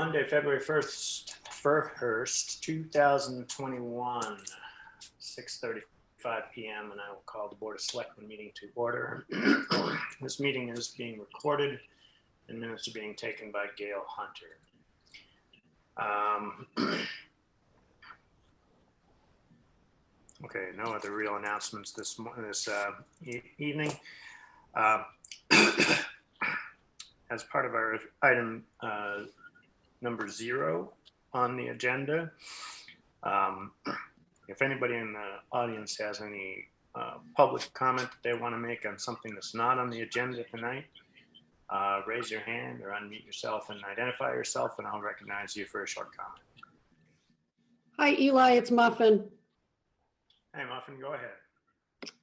Monday, February 1st, 2021, 6:35 p.m. and I will call the Board of Selectmen meeting to order. This meeting is being recorded and minutes are being taken by Gail Hunter. Okay, no other real announcements this evening. As part of our item number 0 on the agenda, if anybody in the audience has any public comment that they want to make on something that's not on the agenda tonight, raise your hand or unmute yourself and identify yourself, and I'll recognize you for a short comment. Hi, Eli, it's Muffin. Hey, Muffin, go ahead.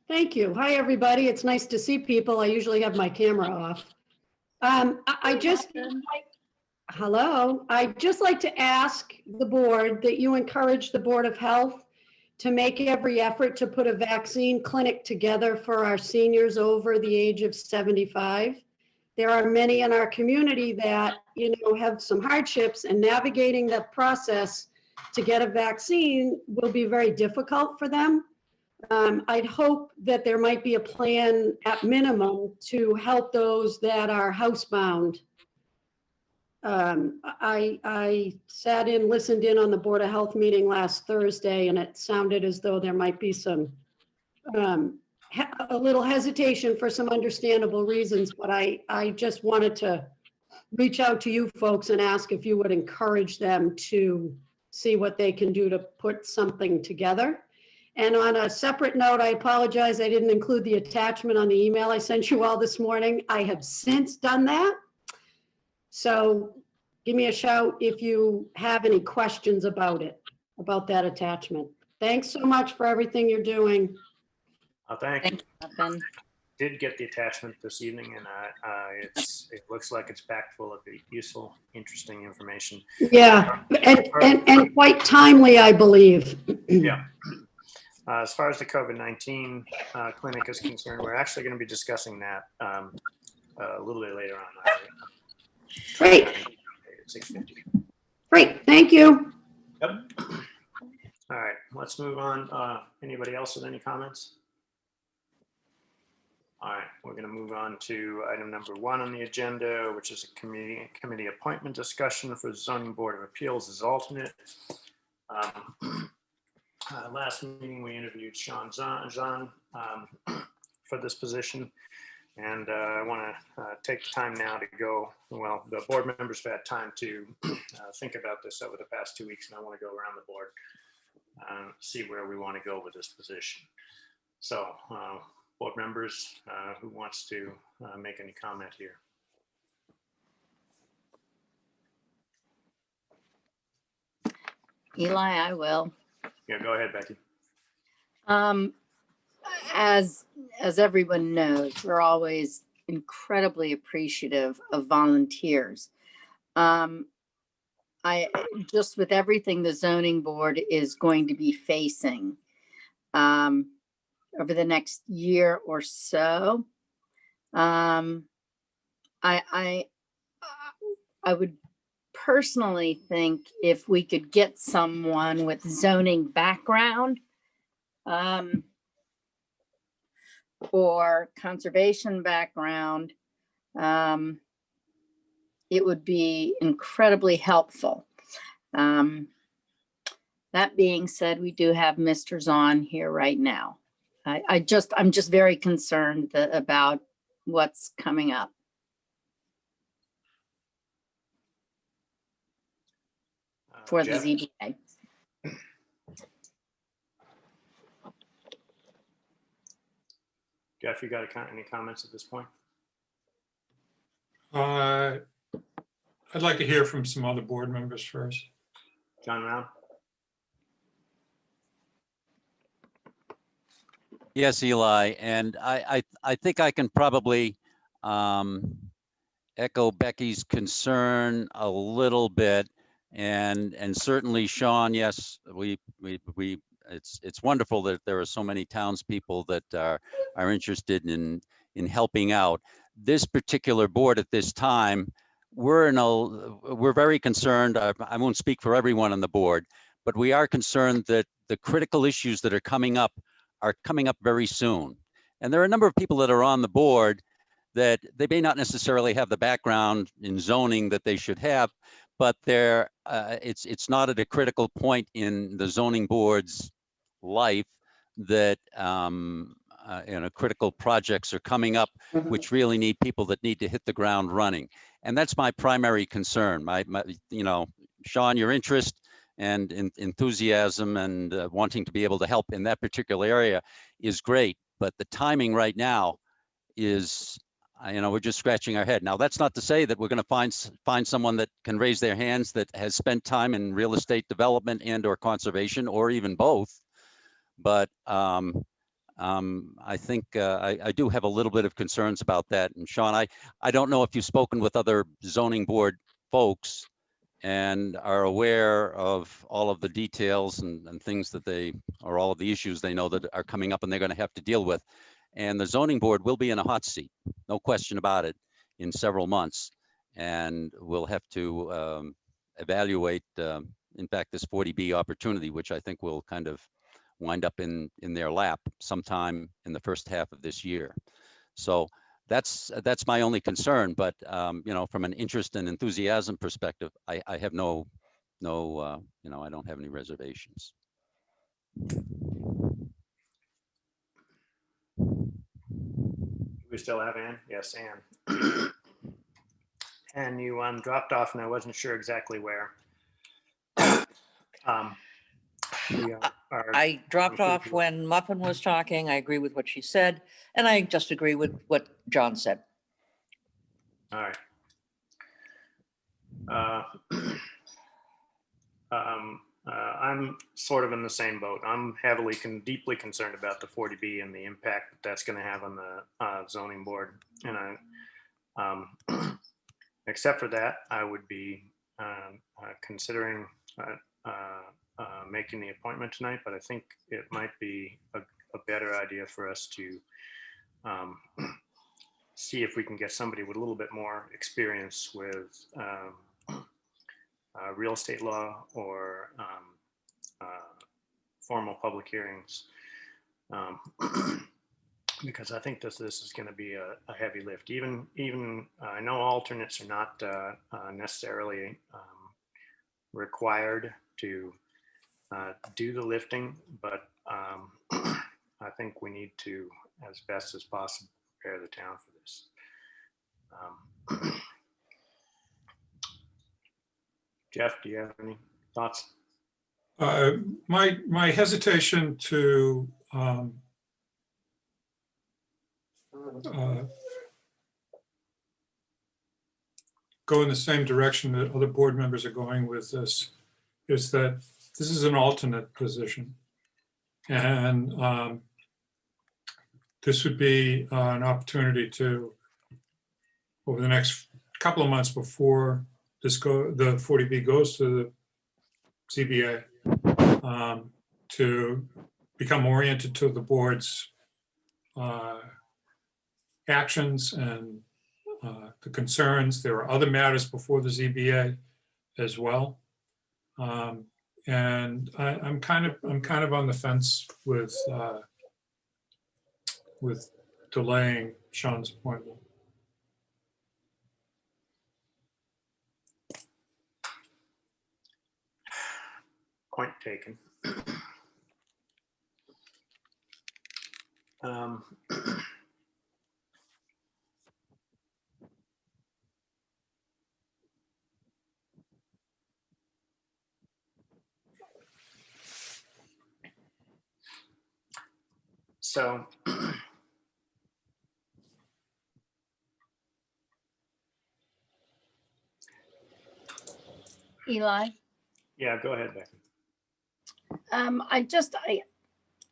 Thank you. Hi, everybody. It's nice to see people. I usually have my camera off. I'd just like to ask the board that you encourage the Board of Health to make every effort to put a vaccine clinic together for our seniors over the age of 75. There are many in our community that, have some hardships, and navigating the process to get a vaccine will be very difficult for them. I'd hope that there might be a plan at minimum to help those that are housebound. I sat in, listened in on the Board of Health meeting last Thursday, and it sounded as though there might be some, a little hesitation for some understandable reasons, but I just wanted to reach out to you folks and ask if you would encourage them to see what they can do to put something together. And on a separate note, I apologize, I didn't include the attachment on the email I sent you all this morning. I have since done that. So give me a shout if you have any questions about it, about that attachment. Thanks so much for everything you're doing. Thank you. Did get the attachment this evening, and it looks like it's packed full of useful, interesting information. Yeah, and quite timely, I believe. Yeah. As far as the COVID-19 clinic is concerned, we're actually going to be discussing that a little bit later on. Great. At 6:50. Great, thank you. Yep. All right, let's move on. Anybody else with any comments? All right, we're going to move on to item number 1 on the agenda, which is a committee appointment discussion for the Zoning Board of Appeals as alternate. Last meeting, we interviewed Sean Zahn for this position, and I want to take the time now to go. Well, the board members have had time to think about this over the past 2 weeks, and I want to go around the board, see where we want to go with this position. So, board members, who wants to make any comment here? Eli, I will. Yeah, go ahead, Becky. As everyone knows, we're always incredibly appreciative of volunteers. I just with everything the zoning board is going to be facing over the next year or so, I would personally think if we could get someone with zoning background or conservation background, it would be incredibly helpful. That being said, we do have Mr. Zahn here right now. I'm just very concerned about what's coming up. For the ZBA. Jeff, you got any comments at this point? I'd like to hear from some other board members first. John Round? Yes, Eli, and I think I can probably echo Becky's concern a little bit, and certainly Sean. Yes, it's wonderful that there are so many townspeople that are interested in helping out. This particular board at this time we're very concerned. I won't speak for everyone on the board, but we are concerned that the critical issues that are coming up very soon. And there are a number of people that are on the board that they may not necessarily have the background in zoning that they should have, but it's not at a critical point in the zoning board's life that critical projects are coming up, which really need people that need to hit the ground running. And that's my primary concern. Sean, your interest and enthusiasm and wanting to be able to help in that particular area is great, but the timing right now is, we're just scratching our head. Now, that's not to say that we're going to find someone that can raise their hands that has spent time in real estate development and or conservation or even both. But I think I do have a little bit of concerns about that. And Sean, I don't know if you've spoken with other zoning board folks and are aware of all of the details and things that or all of the issues they know that are coming up and they're going to have to deal with. And the zoning board will be in a hot seat, no question about it, in several months. And we'll have to evaluate, in fact, this 40B opportunity, which I think will kind of wind up in their lap sometime in the first half of this year. So that's my only concern. But from an interest and enthusiasm perspective, I have no, I don't have any reservations. We still have Ann? Yes, Ann. And you dropped off and I wasn't sure exactly where. I dropped off when Muffin was talking. I agree with what she said, and I just agree with what John said. All right. I'm sort of in the same boat. I'm deeply concerned about the 40B and the impact that's going to have on the zoning board. And except for that, I would be considering making the appointment tonight, but I think it might be a better idea for us to see if we can get somebody with a little bit more experience with real estate law or formal public hearings, because I think this is going to be a heavy lift. Even I know alternates are not necessarily required to do the lifting, but I think we need to, as best as possible, prepare the town for this. Jeff, do you have any thoughts? My hesitation to go in the same direction that other board members are going with this is that this is an alternate position. And this would be an opportunity to, over the next couple of months before the 40B goes to the ZBA, to become oriented to the board's actions and the concerns. There are other matters before the ZBA as well. And I'm kind of on the fence with delaying Sean's appointment. Point taken. So Eli? yeah, go ahead, Becky.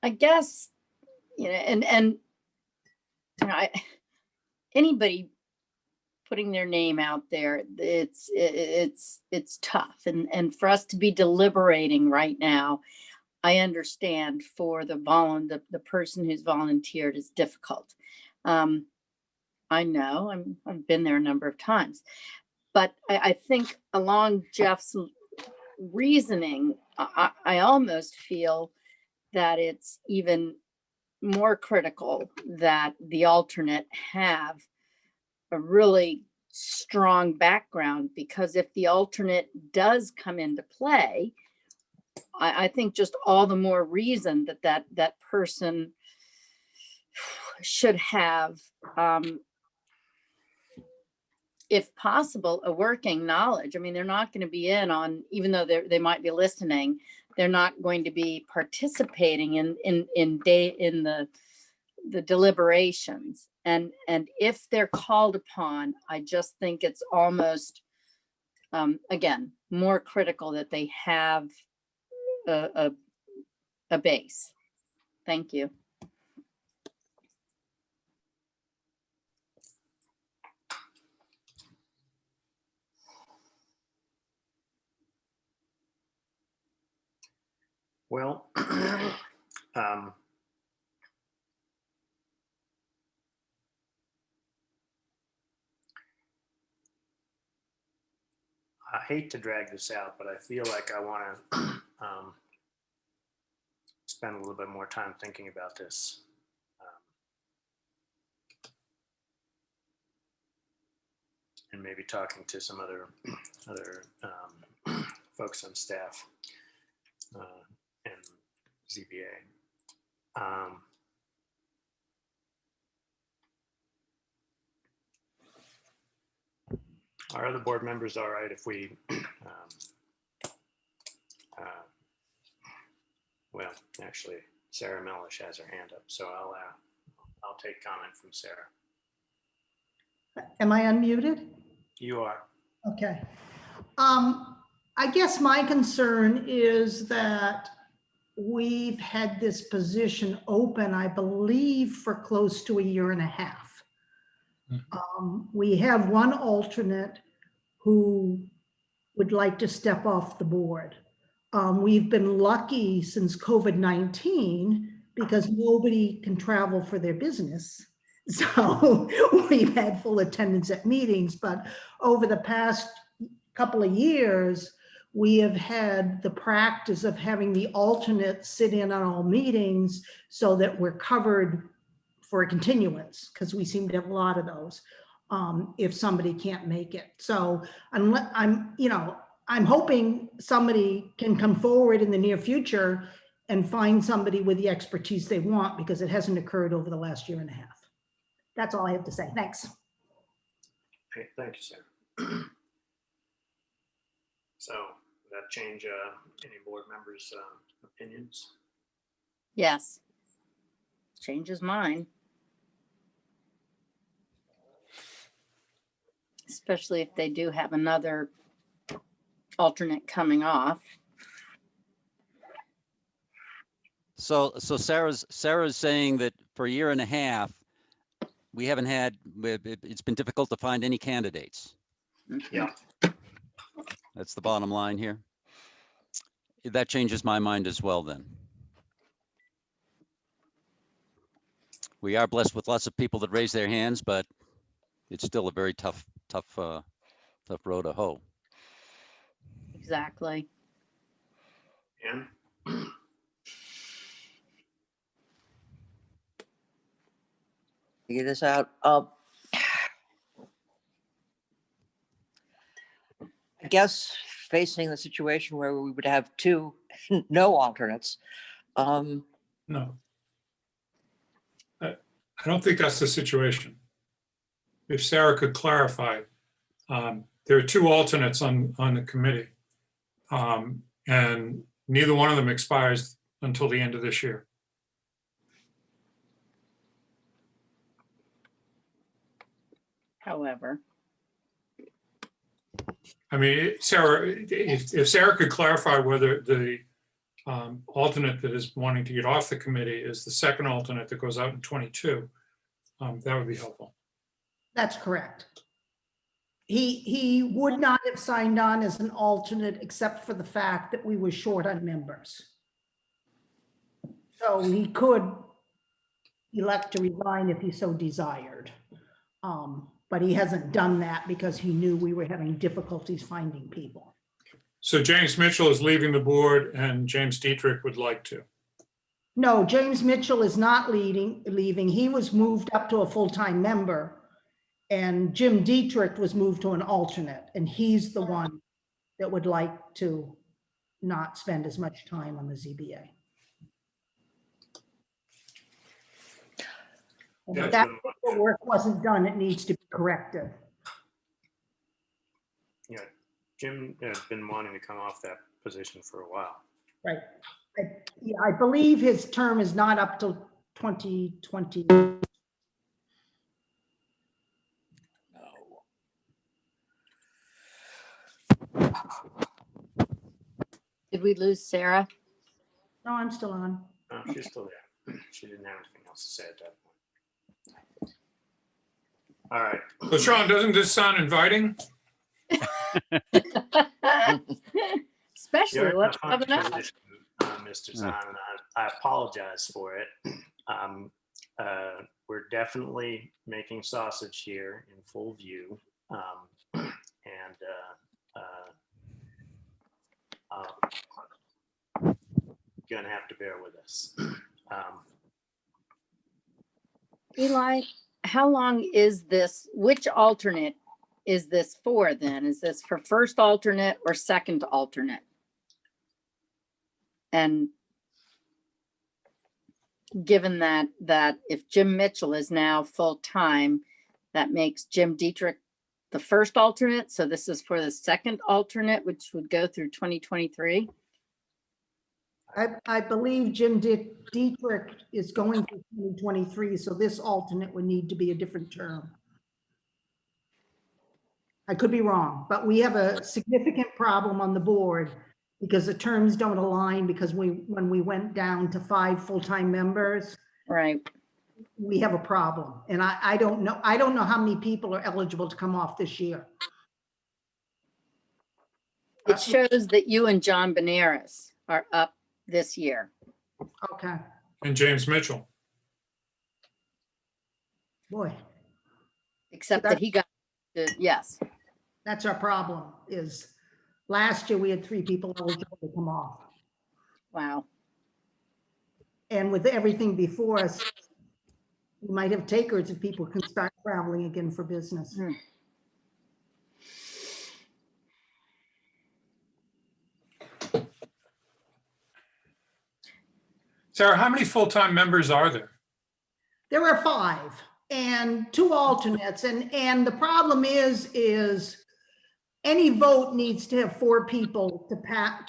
I guess, anybody putting their name out there, it's tough. And for us to be deliberating right now, I understand for the person who's volunteered is difficult. I know, I've been there a number of times. But I think along Jeff's reasoning, I almost feel that it's even more critical that the alternate have a really strong background, because if the alternate does come into play, I think just all the more reason that person should have, if possible, a working knowledge. I mean, they're not going to be in on, even though they might be listening, they're not going to be participating in the deliberations. And if they're called upon, I just think it's almost, again, more critical that they have a base. Thank you. Well, I hate to drag this out, but I feel like I want to spend a little bit more time thinking about this. And maybe talking to some other folks on staff and ZBA. Are other board members all right if we, well, actually, Sarah Mellish has her hand up, so I'll take comment from Sarah. Am I unmuted? You are. Okay. I guess my concern is that we've had this position open, I believe, for close to 1.5 years. We have one alternate who would like to step off the board. We've been lucky since COVID-19 because nobody can travel for their business. So we've had full attendance at meetings, but over the past couple of years, we have had the practice of having the alternate sit in on all meetings so that we're covered for a continuance, because we seem to have a lot of those if somebody can't make it. So I'm hoping somebody can come forward in the near future and find somebody with the expertise they want, because it hasn't occurred over the last 1.5 years. That's all I have to say. Thanks. Okay, thank you, Sarah. So that change any board members' opinions? Yes. Changes mine. Especially if they do have another alternate coming off. So Sarah's saying that for 1.5 years, we haven't had, it's been difficult to find any candidates. Yeah. That's the bottom line here. That changes my mind as well then. We are blessed with lots of people that raise their hands, but it's still a very tough row to hoe. Exactly. And Figure this out. I guess facing the situation where we would have 2 no alternates. No. I don't think that's the situation. If Sarah could clarify, there are 2 alternates on the committee, and neither one of them expires until the end of this year. However, I mean, Sarah, if Sarah could clarify whether the alternate that is wanting to get off the committee is the second alternate that goes out in 22, that would be helpful. That's correct. He would not have signed on as an alternate except for the fact that we were short on members. So he could elect to resign if he so desired. But he hasn't done that because he knew we were having difficulties finding people. So James Mitchell is leaving the board and James Dietrich would like to. No, James Mitchell is not leaving. He was moved up to a full-time member. And Jim Dietrich was moved to an alternate, and he's the one that would like to not spend as much time on the ZBA. And if that work wasn't done, it needs to be corrected. Yeah, Jim has been wanting to come off that position for a while. Right. Yeah, I believe his term is not up till 2020. Did we lose Sarah? No, I'm still on. No, she's still there. She didn't have anything else to say at that point. All right. So Sean, doesn't this sound inviting? Especially You're in what's a fun coming up. position, Mr. Zahn, and I apologize for it. We're definitely making sausage here in full view. You're gonna have to bear with us. Eli, how long is this? Which alternate is this for then? Is this for first alternate or second alternate? And given that if Jim Mitchell is now full-time, that makes Jim Dietrich the first alternate. So this is for the second alternate, which would go through 2023. I believe Jim Dietrich is going to 2023, so this alternate would need to be a different term. I could be wrong, but we have a significant problem on the board because the terms don't align, because when we went down to 5 full-time members, Right. we have a problem. And I don't know how many people are eligible to come off this year. It shows that you and John Benares are up this year. Okay, And James Mitchell. boy, Except that he got, yes. that's our problem, is last year we had 3 people eligible to come off. Wow. And with everything before us, we might have takers if people can start traveling again for business. Sarah, how many full-time members are there? There are 5 and 2 alternates, and the problem is any vote needs to have 4 people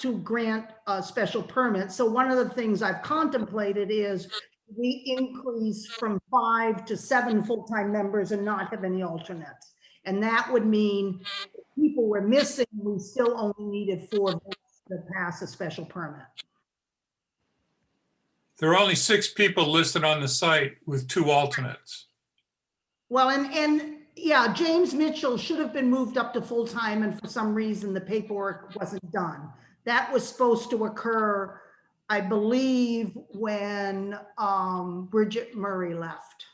to grant a special permit. So one of the things I've contemplated is we increase from 5 to 7 full-time members and not have any alternates. And that would mean if people were missing, we still only needed 4 votes to pass a special permit. There are only 6 people listed on the site with 2 alternates. Well, and yeah, James Mitchell should have been moved up to full-time, and for some reason the paperwork wasn't done. That was supposed to occur, I believe, when Bridget Murray left.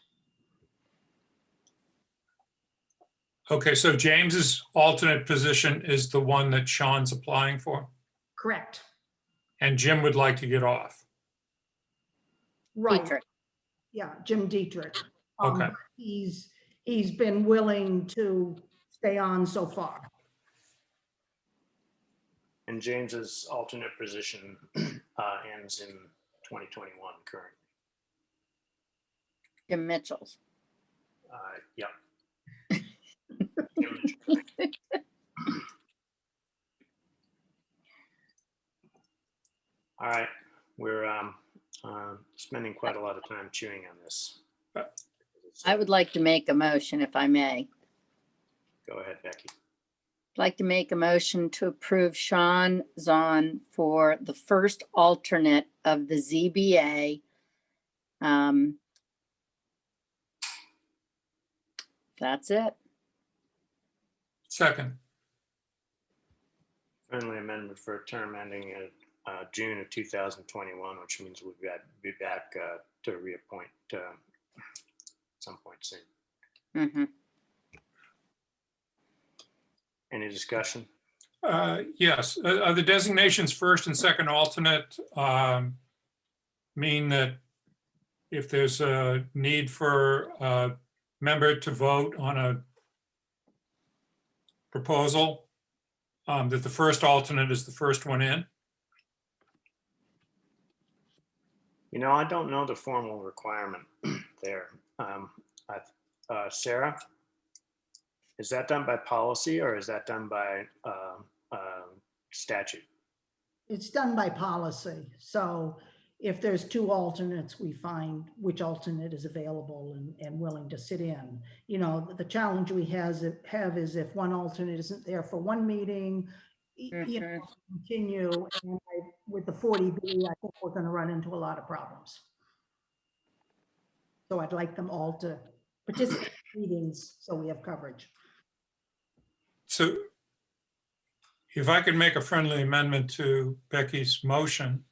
Okay, so James's alternate position is the one that Sean's applying for, Correct. and Jim would like to get off. Right. Dietrich. Yeah, Jim Dietrich. Okay. He's been willing to stay on so far. And James's alternate position ends in 2021 currently. Jim Mitchell's. Yep. All right, we're spending quite a lot of time chewing on this. I would like to make a motion, if I may. Go ahead, Becky. I'd like to make a motion to approve Sean Zahn for the first alternate of the ZBA. That's it. Second. Friendly amendment for a term ending at June of 2021, which means we'll be back to reappoint at some point soon. Mhm. Any discussion? Yes, are the designations first and second alternate mean that if there's a need for a member to vote on a proposal, that the first alternate is the first one in? You know, I don't know the formal requirement there. Sarah, is that done by policy or is that done by statute? It's done by policy. So if there's two alternates, we find which alternate is available and willing to sit in. You know, the challenge we have is if one alternate isn't there for one meeting, you know, continue. And with the 40B, I think we're going to run into a lot of problems. So I'd like them all to participate in meetings so we have coverage. So if I could make a friendly amendment to Becky's motion,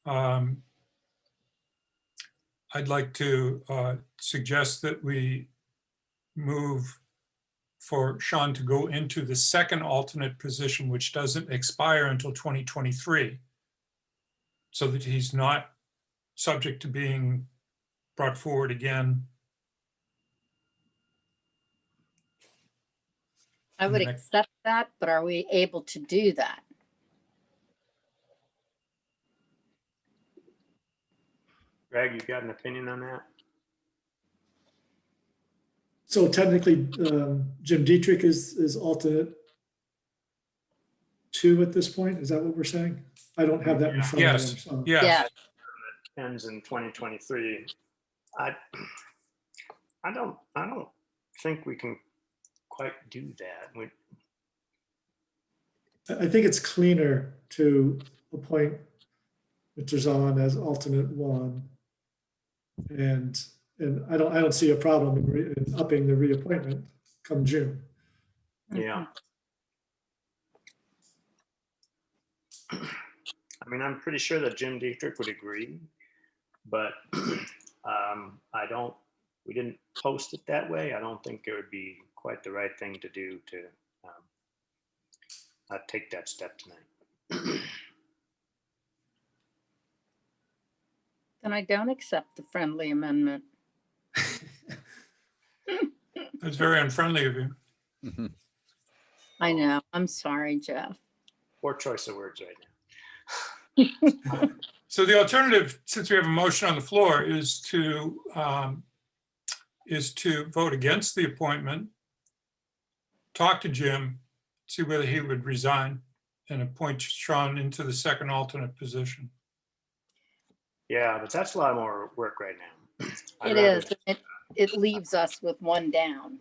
I'd like to suggest that we move for Sean to go into the second alternate position, which doesn't expire until 2023, so that he's not subject to being brought forward again. I would accept that, but are we able to do that? Greg, you got an opinion on that? So technically, Jim Dietrich is alternate 2 at this point. Is that what we're saying? I don't have that in front of me. Yes, so- yes. Yeah. Ends in 2023. I don't think we can quite do that. I think it's cleaner to appoint Mr. Zahn as alternate 1. And I don't see a problem in upping the reappointment come June. Yeah. I mean, I'm pretty sure that Jim Dietrich would agree, but we didn't post it that way. I don't think it would be quite the right thing to do to take that step tonight. Then I don't accept the friendly amendment. That's very unfriendly of you. Mhm. I know. I'm sorry, Jeff. Poor choice of words right now. So the alternative, since we have a motion on the floor, is to vote against the appointment, talk to Jim, see whether he would resign, and appoint Sean into the second alternate position. Yeah, but that's a lot more work right now. It is. It leaves us with one down.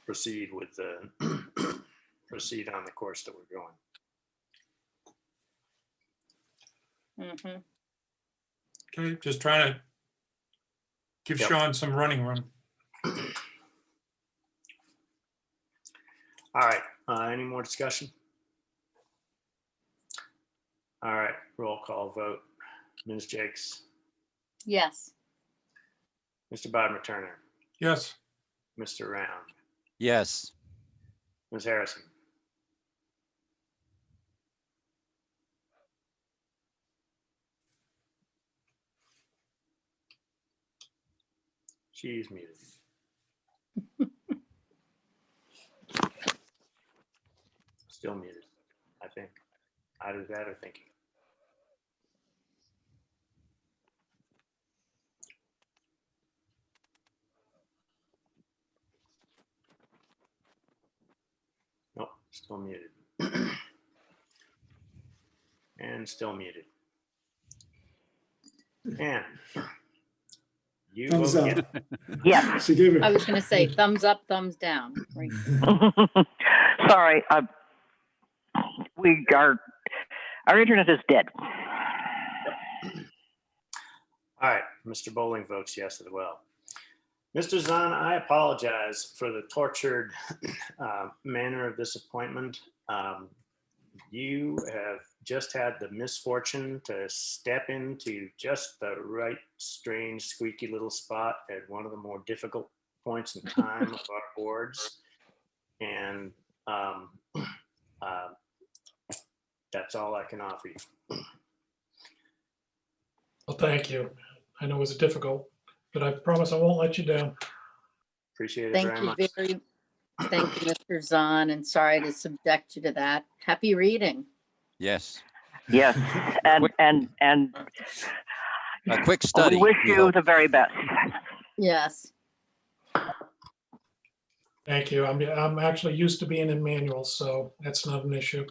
Proceed with the proceed on the course that we're going. Mhm. Okay, just trying to give Yep. Sean some running room. All right, any more discussion? All right, roll call vote. Ms. Jakes, Yes. Mr. Bodmer Turner, Yes, Mr. Round, Yes, Ms. Harrison, she's muted. Still muted, I think. Either that or thinking. Nope, still muted. And still muted. And you Thumbs vote up. yes. Yes. She gave I it. was going to say thumbs up, thumbs down. Right. Sorry. Our internet is dead. All right, Mr. Bowling votes yes as well. Mr. Zahn, I apologize for the tortured manner of this appointment. You have just had the misfortune to step into just the right strange squeaky little spot at one of the more difficult points in time of our boards. And Um, uh, That's all I can offer you. Well, thank you. I know it was difficult, but I promise I won't let you down. Appreciate it Thank very you much. thank you, Mr. Zahn, and sorry to subject you to that. Happy reading. Yes. Yes, and A quick we study. wish we you hope. the very best. Yes. Thank you. I'm actually used to being in manuals, so that's not an issue.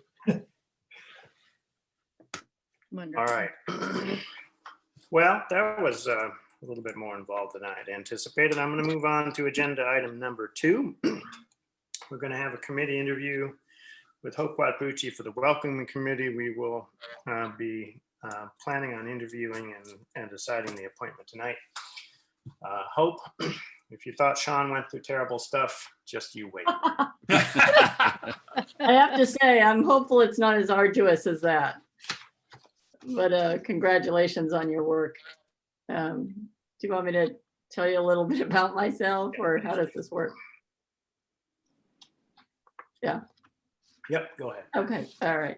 Wonderful. All right. Well, that was a little bit more involved than I had anticipated. I'm going to move on to agenda item number 2. We're going to have a committee interview with Hope Watbuchi for the Welcoming Committee. We will be planning on interviewing and deciding the appointment tonight. Hope, if you thought Sean went through terrible stuff, just you wait. I have to say, I'm hopeful it's not as arduous as that. But congratulations on your work. Do you want me to tell you a little bit about myself, or how does this work? Yeah. Yep, go ahead. Okay, all right.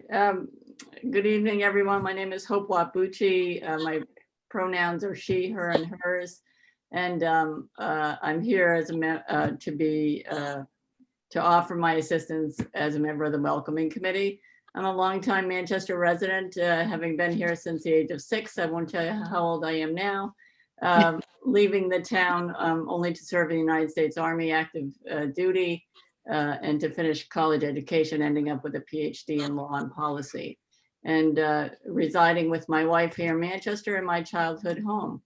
Good evening, everyone. My name is Hope Watbuchi. My pronouns are she, her, and hers. And I'm here as to offer my assistance as a member of the Welcoming Committee. I'm a longtime Manchester resident, having been here since the age of 6. I won't tell you how old I am now. Leaving the town only to serve in the United States Army active duty and to finish college education, ending up with a PhD in law and policy. And residing with my wife here in Manchester in my childhood home.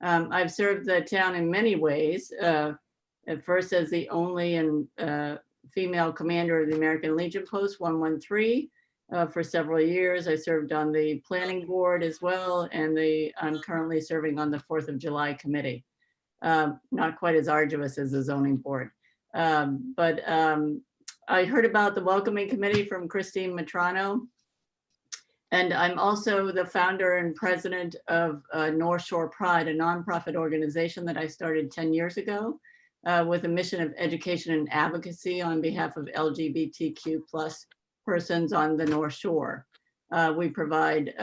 I've served the town in many ways. At first as the only and female commander of the American Legion Post 113 for several years. I served on the planning board as well, and I'm currently serving on the 4th of July committee. Not quite as arduous as the zoning board. But I heard about the Welcoming Committee from Christine Matrano. And I'm also the founder and president of North Shore Pride, a nonprofit organization that I started 10 years ago with a mission of education and advocacy on behalf of LGBTQ+ persons on the North Shore. We provide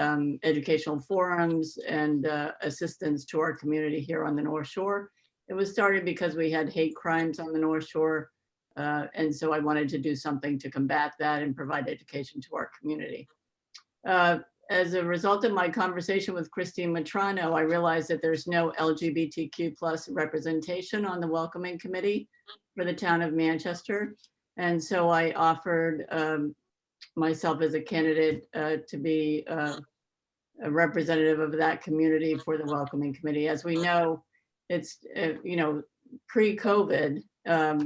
educational forums and assistance to our community here on the North Shore. It was started because we had hate crimes on the North Shore. And so I wanted to do something to combat that and provide education to our community. As a result of my conversation with Christine Matrano, I realized that there's no LGBTQ+ representation on the Welcoming Committee for the town of Manchester. And so I offered myself as a candidate to be a representative of that community for the Welcoming Committee. As we know, it's, pre-COVID, and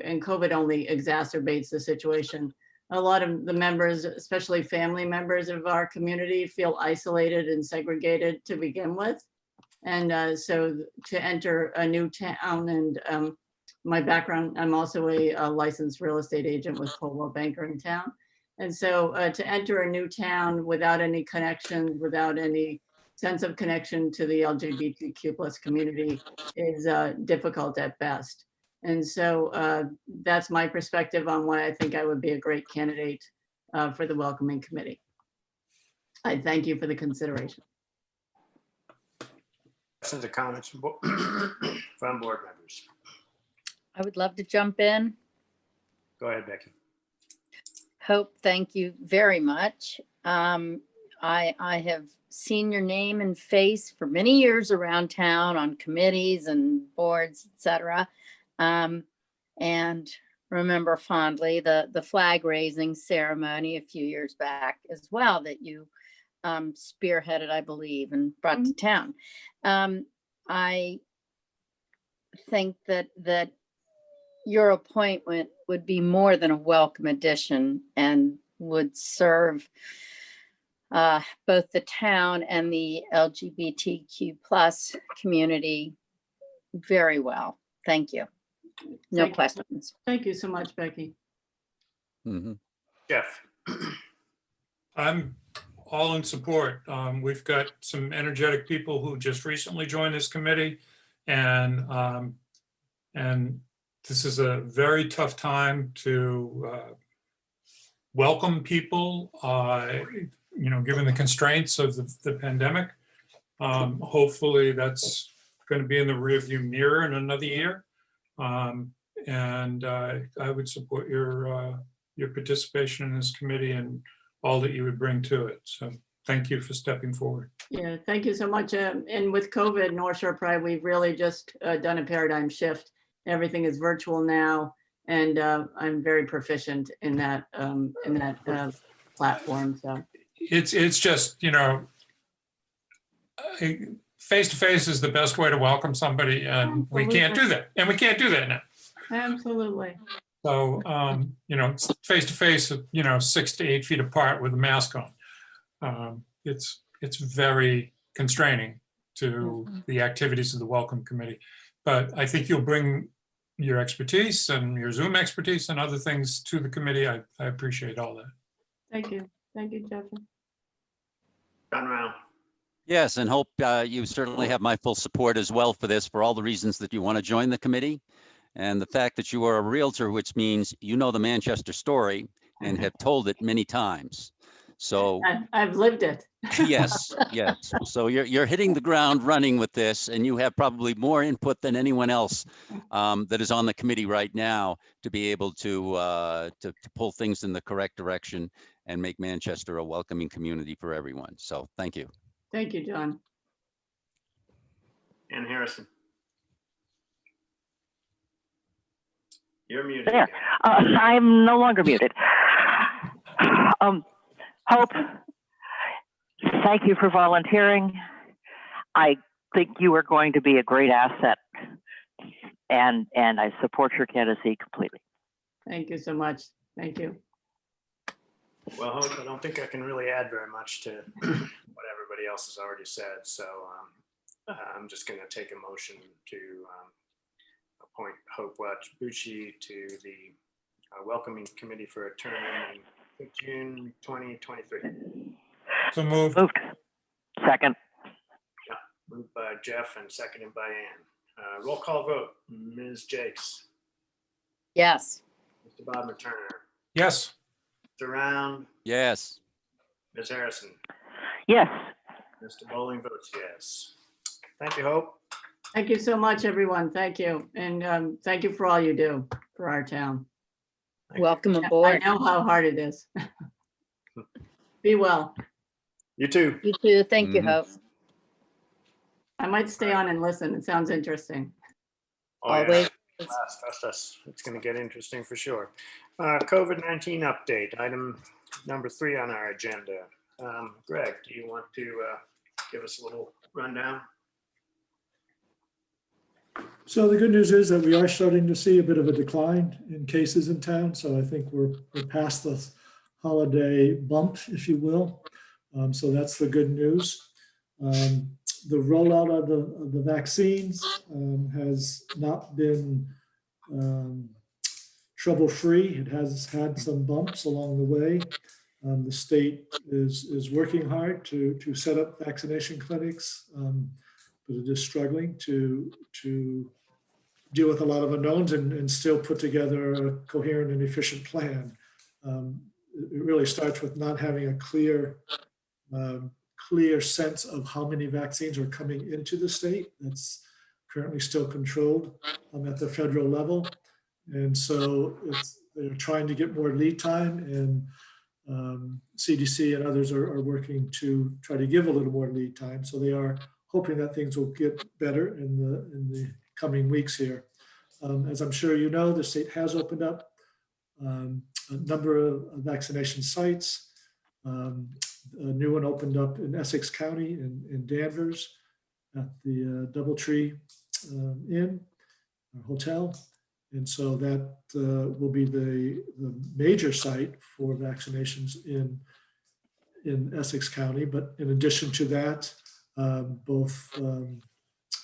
COVID only exacerbates the situation. A lot of the members, especially family members of our community, feel isolated and segregated to begin with. And so to enter a new town, and my background, I'm also a licensed real estate agent with Coldwell Banker in town. And so to enter a new town without any connection, without any sense of connection to the LGBTQ+ community is difficult at best. And so that's my perspective on why I think I would be a great candidate for the Welcoming Committee. I thank you for the consideration. Questions or comments from from board members? I would love to jump in. Go ahead, Becky. Hope, thank you very much. I have seen your name and face for many years around town on committees and boards, etc. And remember fondly the flag raising ceremony a few years back as well that you spearheaded, I believe, and brought to town. I think that your appointment would be more than a welcome addition and would serve both the town and the LGBTQ+ community very well. Thank you. No Thank you. questions. Thank you so much, Becky. Jeff. I'm all in support. We've got some energetic people who just recently joined this committee, and This is a very tough time to welcome people, given the constraints of the pandemic. Hopefully that's going to be in the rearview mirror in another year. And I would support your participation in this committee and all that you would bring to it. So thank you for stepping forward. Yeah, thank you so much. And with COVID, North Shore Pride, we've really just done a paradigm shift. Everything is virtual now, and I'm very proficient in that platform. So It's just, face to face is the best way to welcome somebody, and we can't do that. And we can't do that now. absolutely. So, face to face, 6 to 8 feet apart with a mask on. It's very constraining to the activities of the Welcome Committee. But I think you'll bring your expertise and your Zoom expertise and other things to the committee. I appreciate all that. Thank you. Thank you, Jeffrey. John Rao. Yes, and Hope, you certainly have my full support as well for this, for all the reasons that you want to join the committee. And the fact that you are a Realtor, which means you know the Manchester story and have told it many times. So I've lived it. yes. So you're hitting the ground running with this, and you have probably more input than anyone else that is on the committee right now to be able to pull things in the correct direction and make Manchester a welcoming community for everyone. So thank you. Thank you, John. Ann Harrison. You're muted. There. I'm no longer muted. Hope, thank you for volunteering. I think you are going to be a great asset, and I support your candidacy completely. Thank you so much. Thank you. Well, Hope, I don't think I can really add very much to what everybody else has already said. So I'm just going to take a motion to appoint Hope Bucci to the Welcoming Committee for a term in June 2023. So moved. Second. Yeah, moved by Jeff and seconded by Ann. Roll call vote. Ms. Jakes. Yes. Mr. Bob Turner. Yes. Mr. Round. Yes. Ms. Harrison. Yes. Mr. Bowling votes yes. Thank you, Hope. Thank you so much, everyone. Thank you. And thank you for all you do for our town. Welcome I aboard. know how hard it is. Be well. You too. You too. Thank you, Mhm. Hope. I might stay on and listen. It sounds interesting. Oh, yeah. Always. Trust us. It's going to get interesting for sure. COVID-19 update, item number 3 on our agenda. Greg, do you want to give us a little rundown? So the good news is that we are starting to see a bit of a decline in cases in town. So I think we're past the holiday bump, if you will. So that's the good news. The rollout of the vaccines has not been trouble-free. It has had some bumps along the way. The state is working hard to set up vaccination clinics, but it is struggling to deal with a lot of unknowns and still put together a coherent and efficient plan. It really starts with not having a clear sense of how many vaccines are coming into the state. That's currently still controlled at the federal level. And so they're trying to get more lead time, and CDC and others are working to try to give a little more lead time. So they are hoping that things will get better in the coming weeks here. As I'm sure you know, the state has opened up a number of vaccination sites. A new one opened up in Essex County in Danvers at the Doubletree Inn or Hotel. And so that will be the major site for vaccinations in Essex County. But in addition to that, both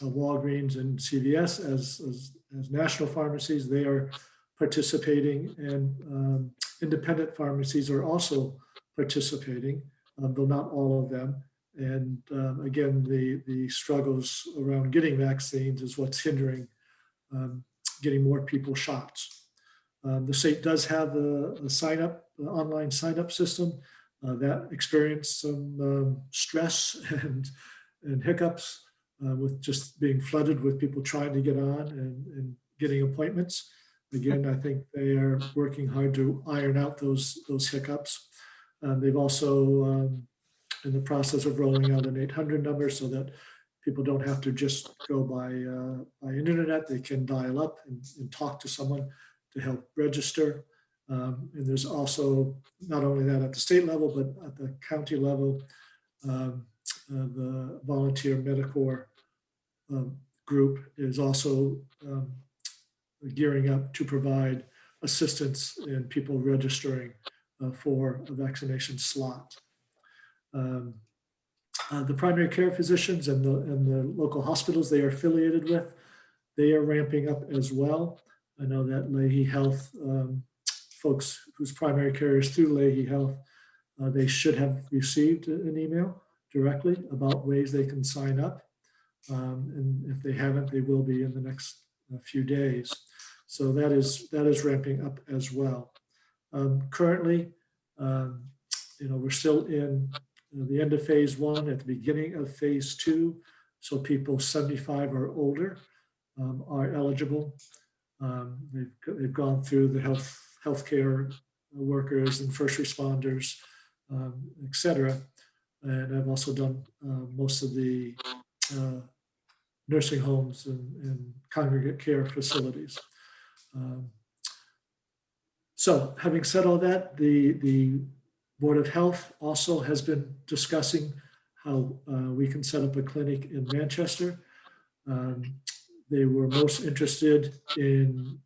Walgreens and CVS as national pharmacies, they are participating, and independent pharmacies are also participating, though not all of them. And again, the struggles around getting vaccines is what's hindering getting more people shots. The state does have a sign up, online sign up system that experienced some stress and hiccups with just being flooded with people trying to get on and getting appointments. Again, I think they are working hard to iron out those hiccups. They've also in the process of rolling out an 800 number so that people don't have to just go by internet. They can dial up and talk to someone to help register. And there's also not only that at the state level, but at the county level, the volunteer Medicare group is also gearing up to provide assistance in people registering for a vaccination slot. The primary care physicians and the local hospitals they are affiliated with, they are ramping up as well. I know that Leahy Health folks whose primary care is through Leahy Health, they should have received an email directly about ways they can sign up. And if they haven't, they will be in the next few days. So that is ramping up as well. Currently, we're still in the end of phase 1, at the beginning of phase 2. So people 75 or older are eligible. They've gone through the healthcare workers and first responders, et cetera. And I've also done most of the nursing homes and congregate care facilities. So having said all that, the Board of Health also has been discussing how we can set up a clinic in Manchester. They were most interested in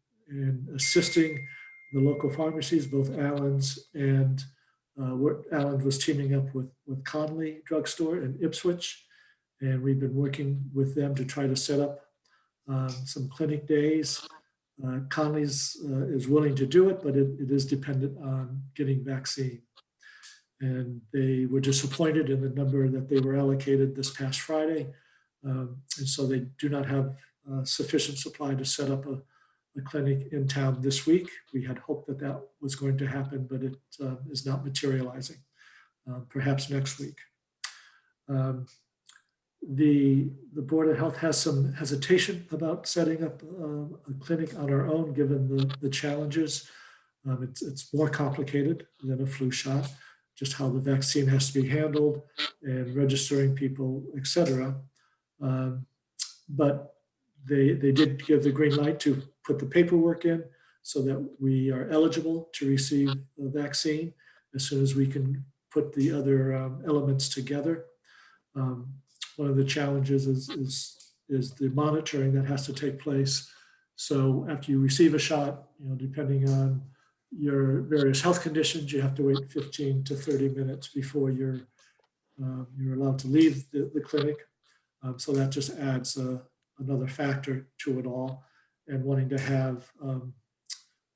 assisting the local pharmacies, both Allen's and Allen was teaming up with Conley Drugstore in Ipswich. And we've been working with them to try to set up some clinic days. Conley's is willing to do it, but it is dependent on getting vaccine. And they were disappointed in the number that they were allocated this past Friday. And so they do not have sufficient supply to set up a clinic in town this week. We had hoped that that was going to happen, but it is not materializing, perhaps next week. The Board of Health has some hesitation about setting up a clinic on our own, given the challenges. It's more complicated than a flu shot, just how the vaccine has to be handled and registering people, et cetera. But they did give the green light to put the paperwork in so that we are eligible to receive the vaccine as soon as we can put the other elements together. One of the challenges is the monitoring that has to take place. So after you receive a shot, depending on your various health conditions, you have to wait 15 to 30 minutes before you're allowed to leave the clinic. So that just adds another factor to it all, and wanting to have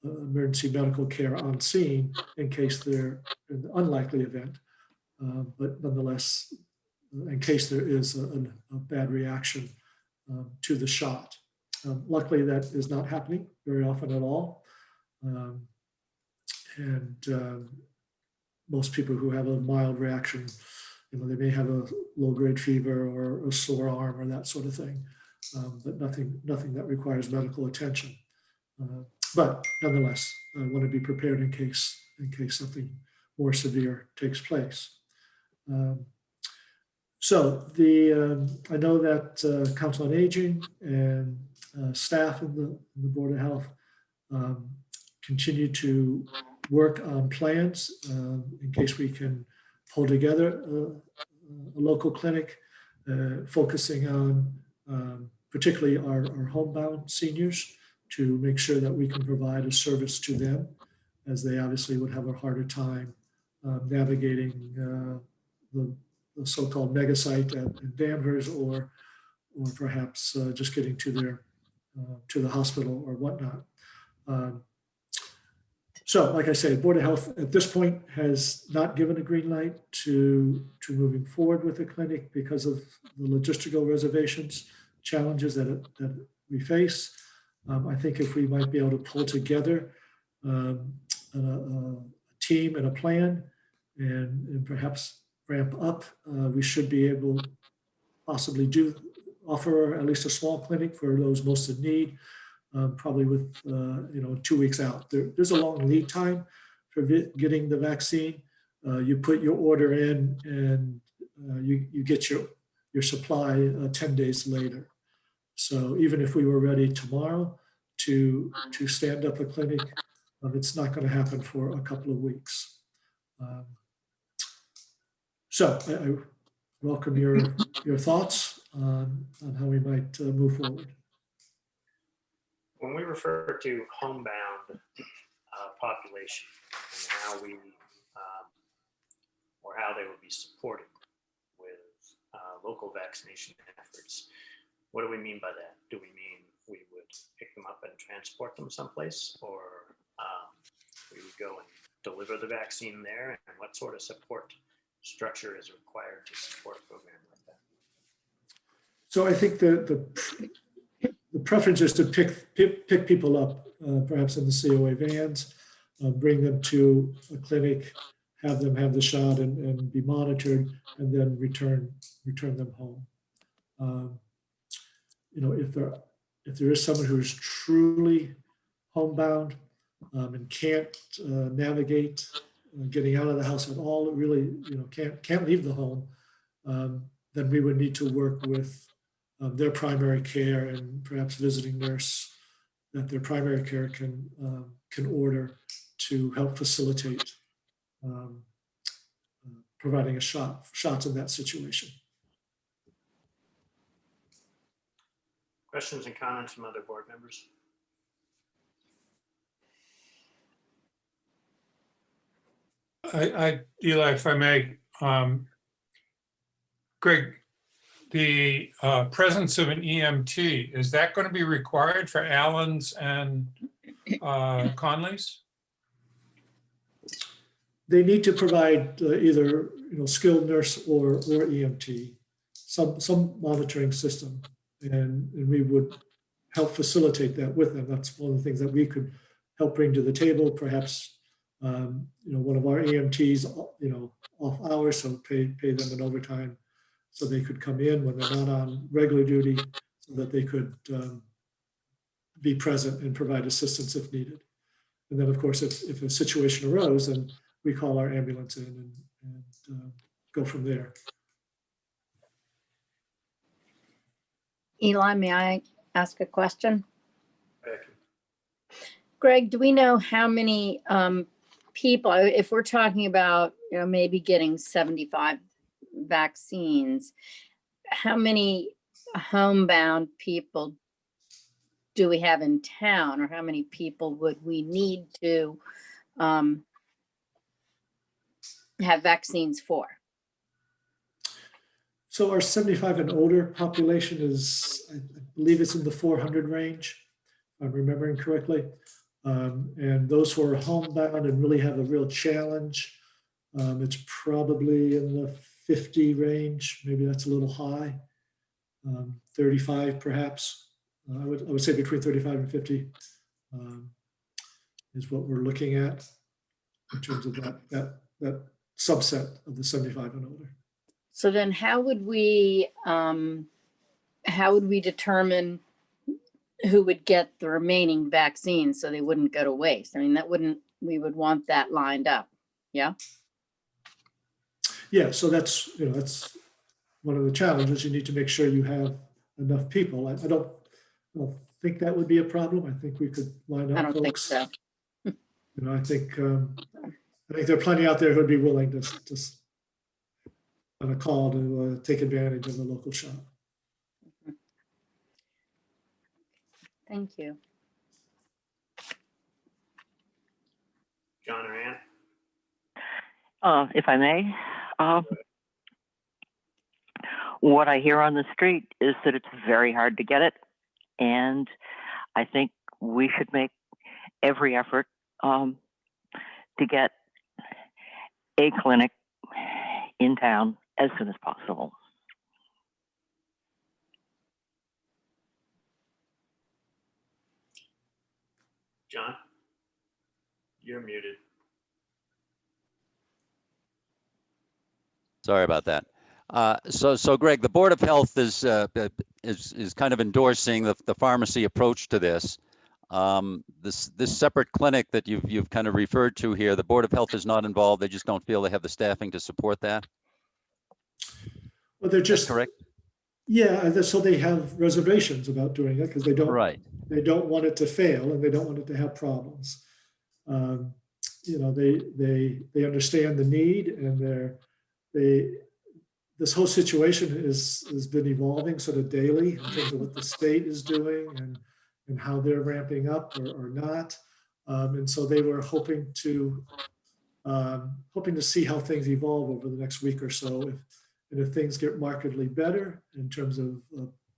emergency medical care on scene in case they're in the unlikely event, but nonetheless, in case there is a bad reaction to the shot. Luckily, that is not happening very often at all. Most people who have a mild reaction, they may have a low-grade fever or a sore arm or that sort of thing, but nothing that requires medical attention. But nonetheless, I want to be prepared in case something more severe takes place. So I know that Council on Aging and staff in the Board of Health continue to work on plans in case we can pull together a local clinic, focusing on particularly our homebound seniors, to make sure that we can provide a service to them, as they obviously would have a harder time navigating the so-called mega site at Danvers, or perhaps just getting to the hospital or whatnot. So, like I say, Board of Health at this point has not given a green light to moving forward with the clinic because of the logistical reservations, challenges that we face. I think if we might be able to pull together a team and a plan and perhaps ramp up, we should be able possibly offer at least a small clinic for those most in need, probably with 2 weeks out. There's a long lead time for getting the vaccine. You put your order in and you get your supply 10 days later. So even if we were ready tomorrow to stand up a clinic, it's not going to happen for a couple of weeks. So I welcome your thoughts on how we might move forward. When we refer to homebound population and how we or how they would be supported with local vaccination efforts, what do we mean by that? Do we mean we would pick them up and transport them someplace, or we would go and deliver the vaccine there? And what sort of support structure is required to support a program like that? So I think the preference is to pick people up, perhaps in the COA vans, bring them to a clinic, have them have the shot and be monitored, and then return them home. If there is someone who is truly homebound and can't navigate getting out of the house at all, really can't leave the home, then we would need to work with their primary care and perhaps visiting nurse that their primary care can order to help facilitate providing shots in that situation. Questions and comments from other board members? Eli, if I may, Greg, the presence of an EMT, is that going to be required for Allen's and Conley's? They need to provide either skilled nurse or EMT, some monitoring system, and we would help facilitate that with them. That's one of the things that we could help bring to the table. Perhaps one of our EMTs, off hours, so pay them an overtime, so they could come in when they're not on regular duty, so that they could be present and provide assistance if needed. And then, of course, if a situation arose, then we call our ambulance in and go from there. Eli, may I ask a question? Greg, do we know how many people, if we're talking about, maybe getting 75 vaccines, how many homebound people do we have in town, or how many people would we need to have vaccines for? So our 75 and older population is, I believe it's in the 400 range, if I'm remembering correctly. And those who are homebound and really have a real challenge, it's probably in the 50 range. Maybe that's a little high. 35 perhaps. I would say between 35 and 50 is what we're looking at in terms of that subset of the 75 and older. So then how would we determine who would get the remaining vaccines so they wouldn't go to waste? I mean, we would want that lined up. Yeah. Yeah. So that's one of the challenges. You need to make sure you have enough people. I don't think that would be a problem. I think we could line up I don't folks. think so. I think there are plenty out there who'd be willing to on a call to take advantage of the local shop. Thank you. John or Ann? If I may, what I hear on the street is that it's very hard to get it. And I think we should make every effort to get a clinic in town as soon as possible. John? You're muted. Sorry about that. So Greg, the Board of Health is kind of endorsing the pharmacy approach to this. This separate clinic that you've kind of referred to here, the Board of Health is not involved. They just don't feel they have the staffing to support that. Well, they're That's just, correct. yeah, so they have reservations about doing it because they don't want it to fail and they don't want it to have problems. You know, they understand the need, and this whole situation has been evolving sort of daily in terms of what the state is doing and how they're ramping up or not. And so they were hoping to see how things evolve over the next week or so. If things get markedly better in terms of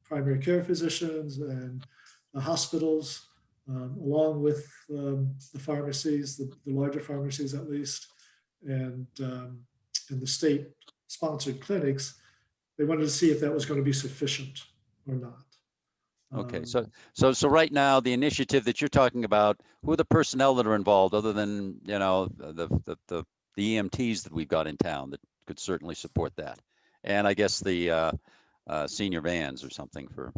primary care physicians and the hospitals, along with the pharmacies, the larger pharmacies at least, and the state-sponsored clinics, they wanted to see if that was going to be sufficient or not. Okay, so right now, the initiative that you're talking about, who are the personnel that are involved, other than, you know, the EMTs that we've got in town that could certainly support that, and I guess the senior vans or something for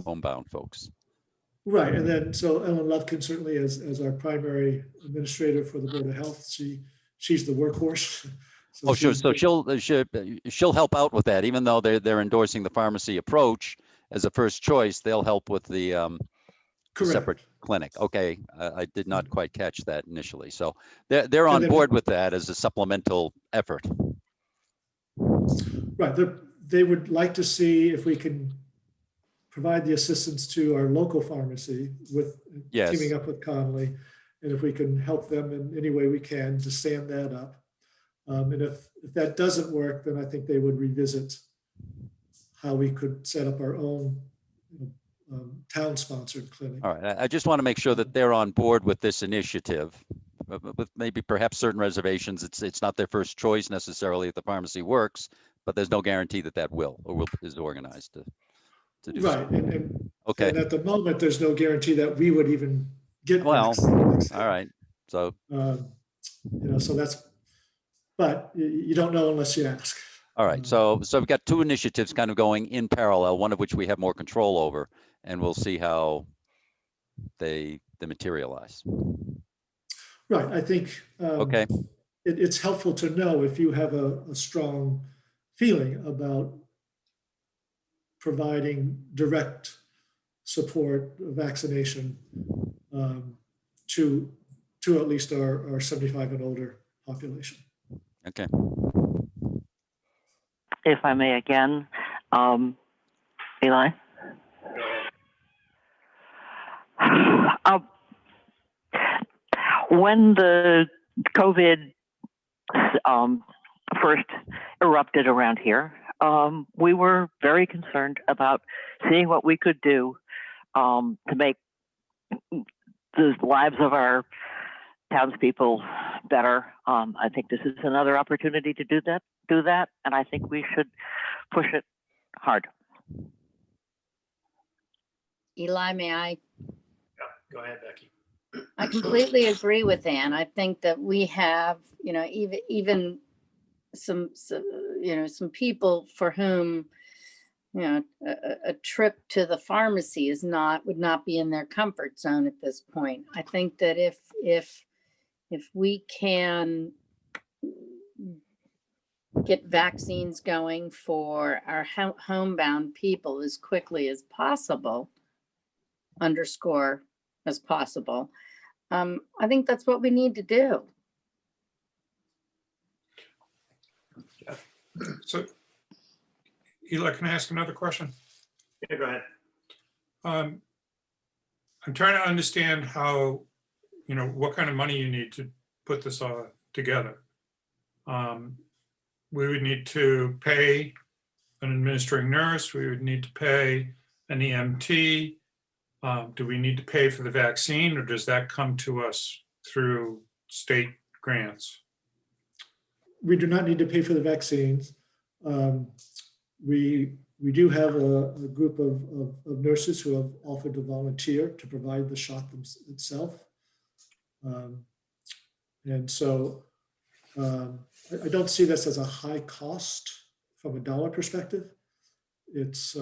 homebound folks. Right, and then so Ellen Lufkin certainly as our primary administrator for the Board of Health, she's the workhorse. Oh, sure. So she'll help out with that, even though they're endorsing the pharmacy approach as a first choice. They'll help with the separate clinic. Okay, I did not quite catch that initially. So they're on board with that as a supplemental effort. Right. They would like to see if we can provide the assistance to our local pharmacy with teaming up with Conley, and if we can help them in any way we can to stand that up. And if that doesn't work, then I think they would revisit how we could set up our own town-sponsored clinic. All right. I just want to make sure that they're on board with this initiative, with maybe perhaps certain reservations. It's not their first choice necessarily if the pharmacy works, but there's no guarantee that will is organized to do right. so. And at the moment, there's no guarantee that we would even get all right. So so that's, but you don't know unless you ask. All right, so we've got two initiatives kind of going in parallel, one of which we have more control over, and we'll see how they materialize. Right, I think it's helpful to know if you have a strong feeling about providing direct support, vaccination to at least our 75 and older population. Okay. If I may again, Eli? When the COVID first erupted around here, we were very concerned about seeing what we could do to make the lives of our townspeople better. I think this is another opportunity to do that, and I think we should push it hard. Eli, may I? Yeah, go ahead, Becky. I completely agree with Ann. I think that we have, even some people for whom, a trip to the pharmacy would not be in their comfort zone at this point. I think that if we can get vaccines going for our homebound people as quickly as possible, underscore as possible, I think that's what we need to do. Yeah. So, Eli, can I ask another question? Yeah, go ahead. I'm trying to understand how, what kind of money you need to put this all together. We would need to pay an administrating nurse. We would need to pay an EMT. Do we need to pay for the vaccine, or does that come to us through state grants? We do not need to pay for the vaccines. We do have a group of nurses who have offered to volunteer to provide the shot itself. And so I don't see this as a high cost from a dollar perspective. It's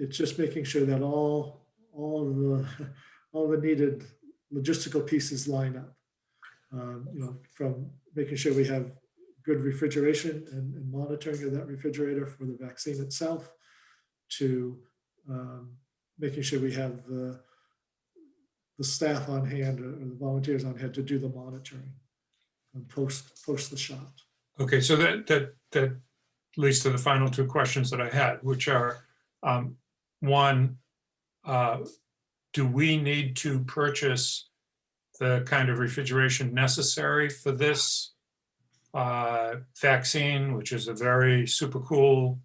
just making sure that all the needed logistical pieces line up. From making sure we have good refrigeration and monitoring of that refrigerator for the vaccine itself, to making sure we have the staff on hand or the volunteers on hand to do the monitoring and post the shot. Okay, so that leads to the final two questions that I had, which are, one, do we need to purchase the kind of refrigeration necessary for this vaccine, which is a very super cool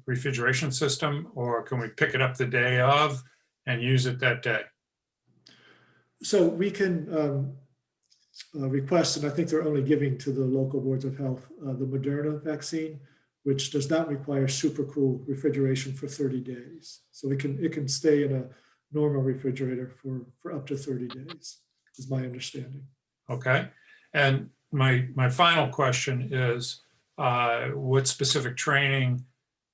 refrigeration system, or can we pick it up the day of and use it that day? So we can request, and I think they're only giving to the local boards of health, the Moderna vaccine, which does not require super cool refrigeration for 30 days. So it can stay in a normal refrigerator for up to 30 days, is my understanding. Okay, and my final question is, what specific training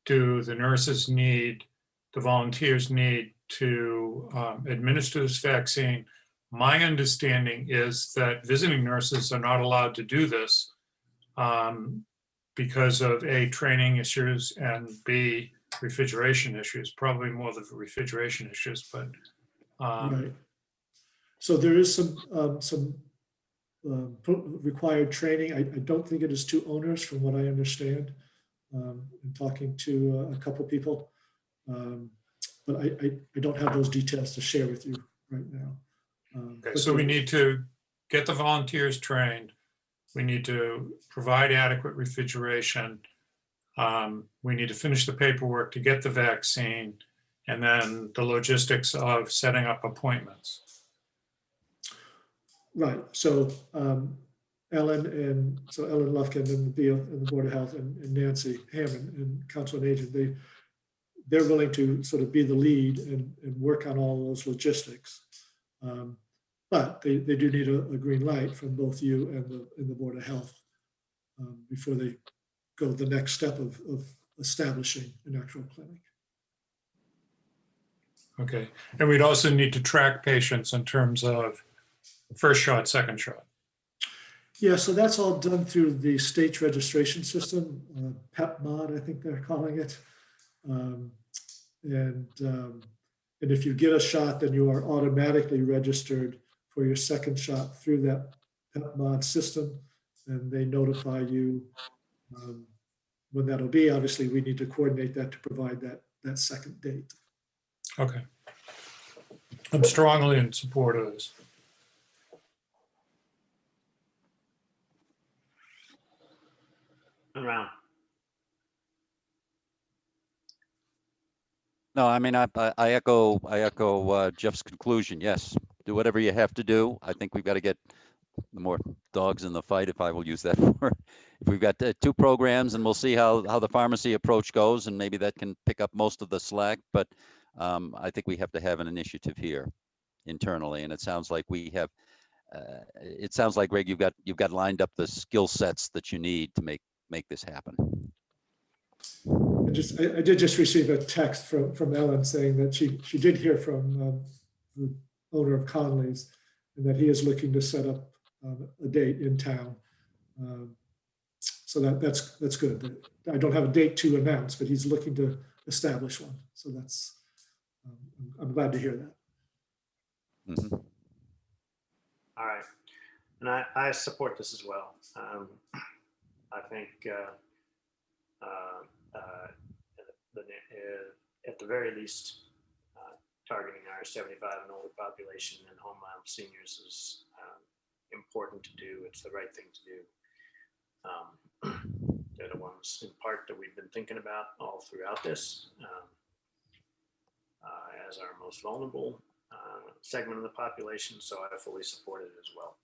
do the nurses need, the volunteers need to administer this vaccine? My understanding is that visiting nurses are not allowed to do this because of A, training issues, and B, refrigeration issues, probably more the refrigeration issues, but. Right. So there is some required training. I don't think it is too onerous from what I understand in talking to a couple people. But I don't have those details to share with you right now. Okay, so we need to get the volunteers trained. We need to provide adequate refrigeration. We need to finish the paperwork to get the vaccine, and then the logistics of setting up appointments. Right. So Ellen Lufkin and the Board of Health and Nancy Hammond and Council on Aging, they're willing to sort of be the lead and work on all those logistics. But they do need a green light from both you and the Board of Health before they go the next step of establishing an actual clinic. Okay, and we'd also need to track patients in terms of first shot, second shot. Yeah, so that's all done through the state's registration system, PEPMOD, I think they're calling it. And if you get a shot, then you are automatically registered for your second shot through that PEPMOD system, and they notify you when that'll be. Obviously, we need to coordinate that to provide that second date. Okay. I'm strongly in support of this. Around. No, I mean, I echo Jeff's conclusion. Yes, do whatever you have to do. I think we've got to get more dogs in the fight, if I will use that word. If we've got two programs, and we'll see how the pharmacy approach goes, and maybe that can pick up most of the slack. But I think we have to have an initiative here internally, and it sounds like we have. It sounds like, Greg, you've got lined up the skill sets that you need to make this happen. I did just receive a text from Ellen saying that she did hear from the owner of Conley's, and that he is looking to set up a date in town. So that's good. I don't have a date to announce, but he's looking to establish one. So that's I'm glad to hear that. Mm-hmm. All right, and I support this as well. I think at the very least, targeting our 75 and older population and homebound seniors is important to do. It's the right thing to do. They're the ones in part that we've been thinking about all throughout this as our most vulnerable segment of the population. So I fully support it as well.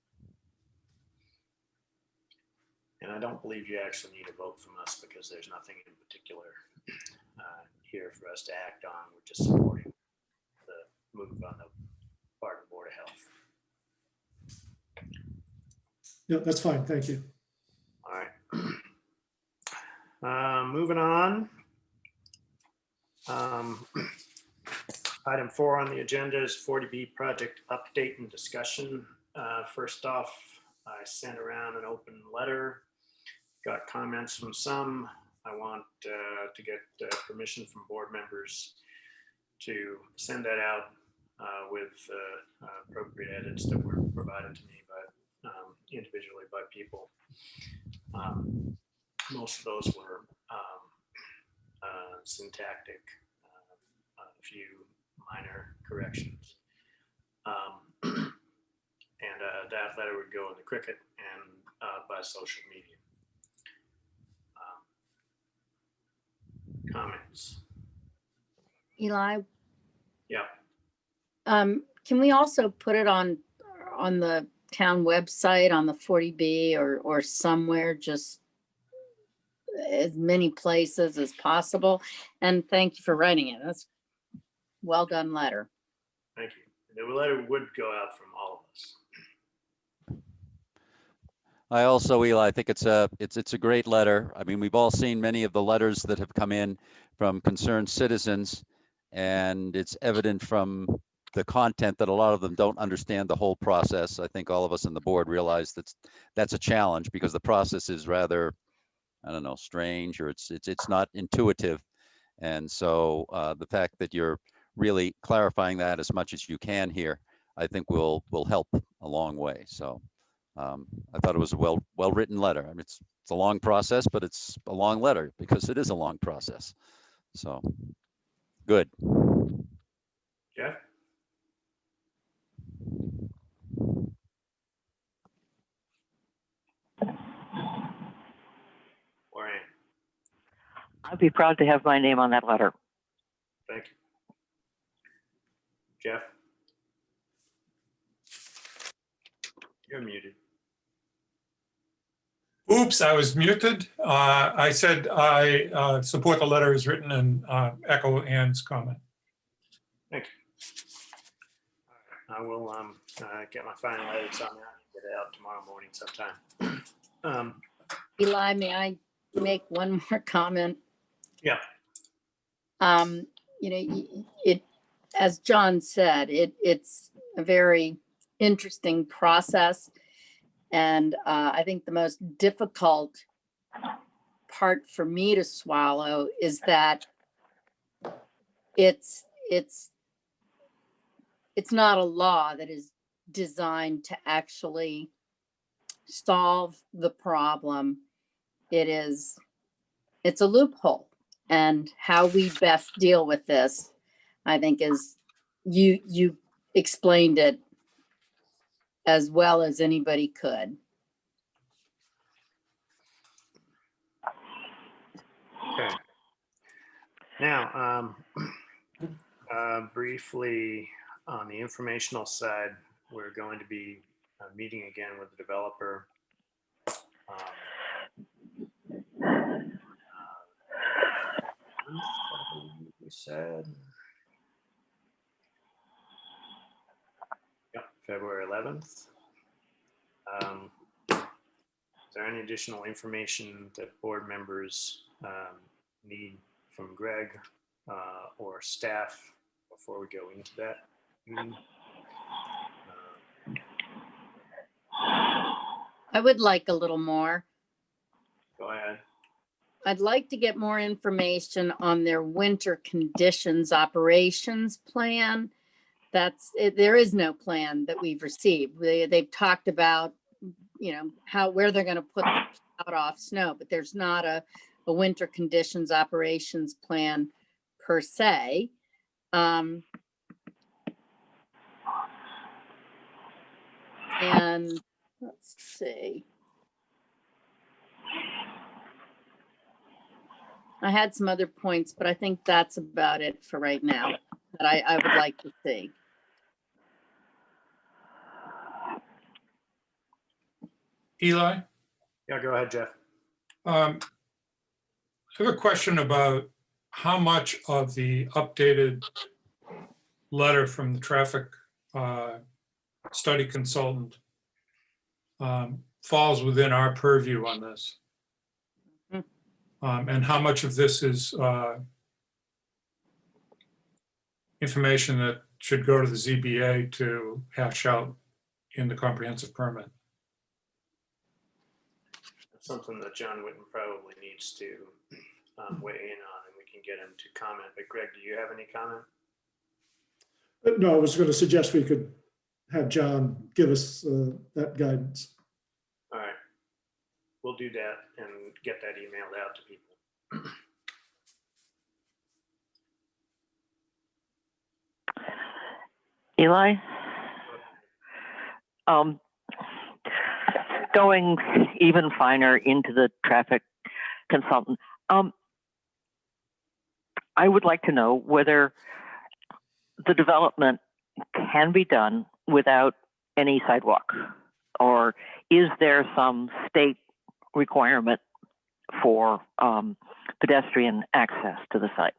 And I don't believe you actually need a vote from us because there's nothing in particular here for us to act on. We're just supporting the move on the part of the Board of Health. Yeah, that's fine. Thank you. All right. Moving on. Item 4 on the agenda is 40B project update and discussion. First off, I sent around an open letter, got comments from some. I want to get permission from board members to send that out with appropriate edits that were provided to me by individually by people. Most of those were syntactic, a few minor corrections. And that letter would go in the Cricket and by social media. Comments? Eli, Yeah. can we also put it on the town website, on the 40B or somewhere, just as many places as possible? And thank you for writing it. That's well done letter. Thank you. The letter would go out from all of us. I also, Eli, I think it's a great letter. I mean, we've all seen many of the letters that have come in from concerned citizens, and it's evident from the content that a lot of them don't understand the whole process. I think all of us on the board realize that's a challenge because the process is rather, I don't know, strange, or it's not intuitive. And so the fact that you're really clarifying that as much as you can here, I think will help a long way. So I thought it was a well-written letter. I mean, it's a long process, but it's a long letter because it is a long process. So good. Jeff? Lorraine? I'd be proud to have my name on that letter. Thank you. Jeff? You're muted. Oops, I was muted. I said I support the letter as written and echo Ann's comment. Thank you. I will get my final edits on that and get it out tomorrow morning sometime. Eli, may I make one more comment? Yeah. You know, as John said, it's a very interesting process. And I think the most difficult part for me to swallow is that it's not a law that is designed to actually solve the problem. It's a loophole, and how we best deal with this, I think, is you explained it as well as anybody could. Okay. Now, briefly on the informational side, we're going to be meeting again with the developer. We said, yeah, February 11th. Is there any additional information that board members need from Greg or staff before we go into that meeting? I would like a little more. Go ahead. I'd like to get more information on their winter conditions operations plan. There is no plan that we've received. They've talked about, you know, where they're going to put out off snow, but there's not a winter conditions operations plan per se. And let's see. I had some other points, but I think that's about it for right now that I would like to see. Eli? Yeah, go ahead, Jeff. I have a question about how much of the updated letter from the traffic study consultant falls within our purview on this? Mhm. And how much of this is information that should go to the ZBA to hash out in the comprehensive permit? That's something that John Whitten probably needs to weigh in on, and we can get him to comment. But Greg, do you have any comment? No, I was going to suggest we could have John give us that guidance. All right. We'll do that and get that emailed out to people. Eli? Going even finer into the traffic consultant, I would like to know whether the development can be done without any sidewalk, or is there some state requirement for pedestrian access to the site?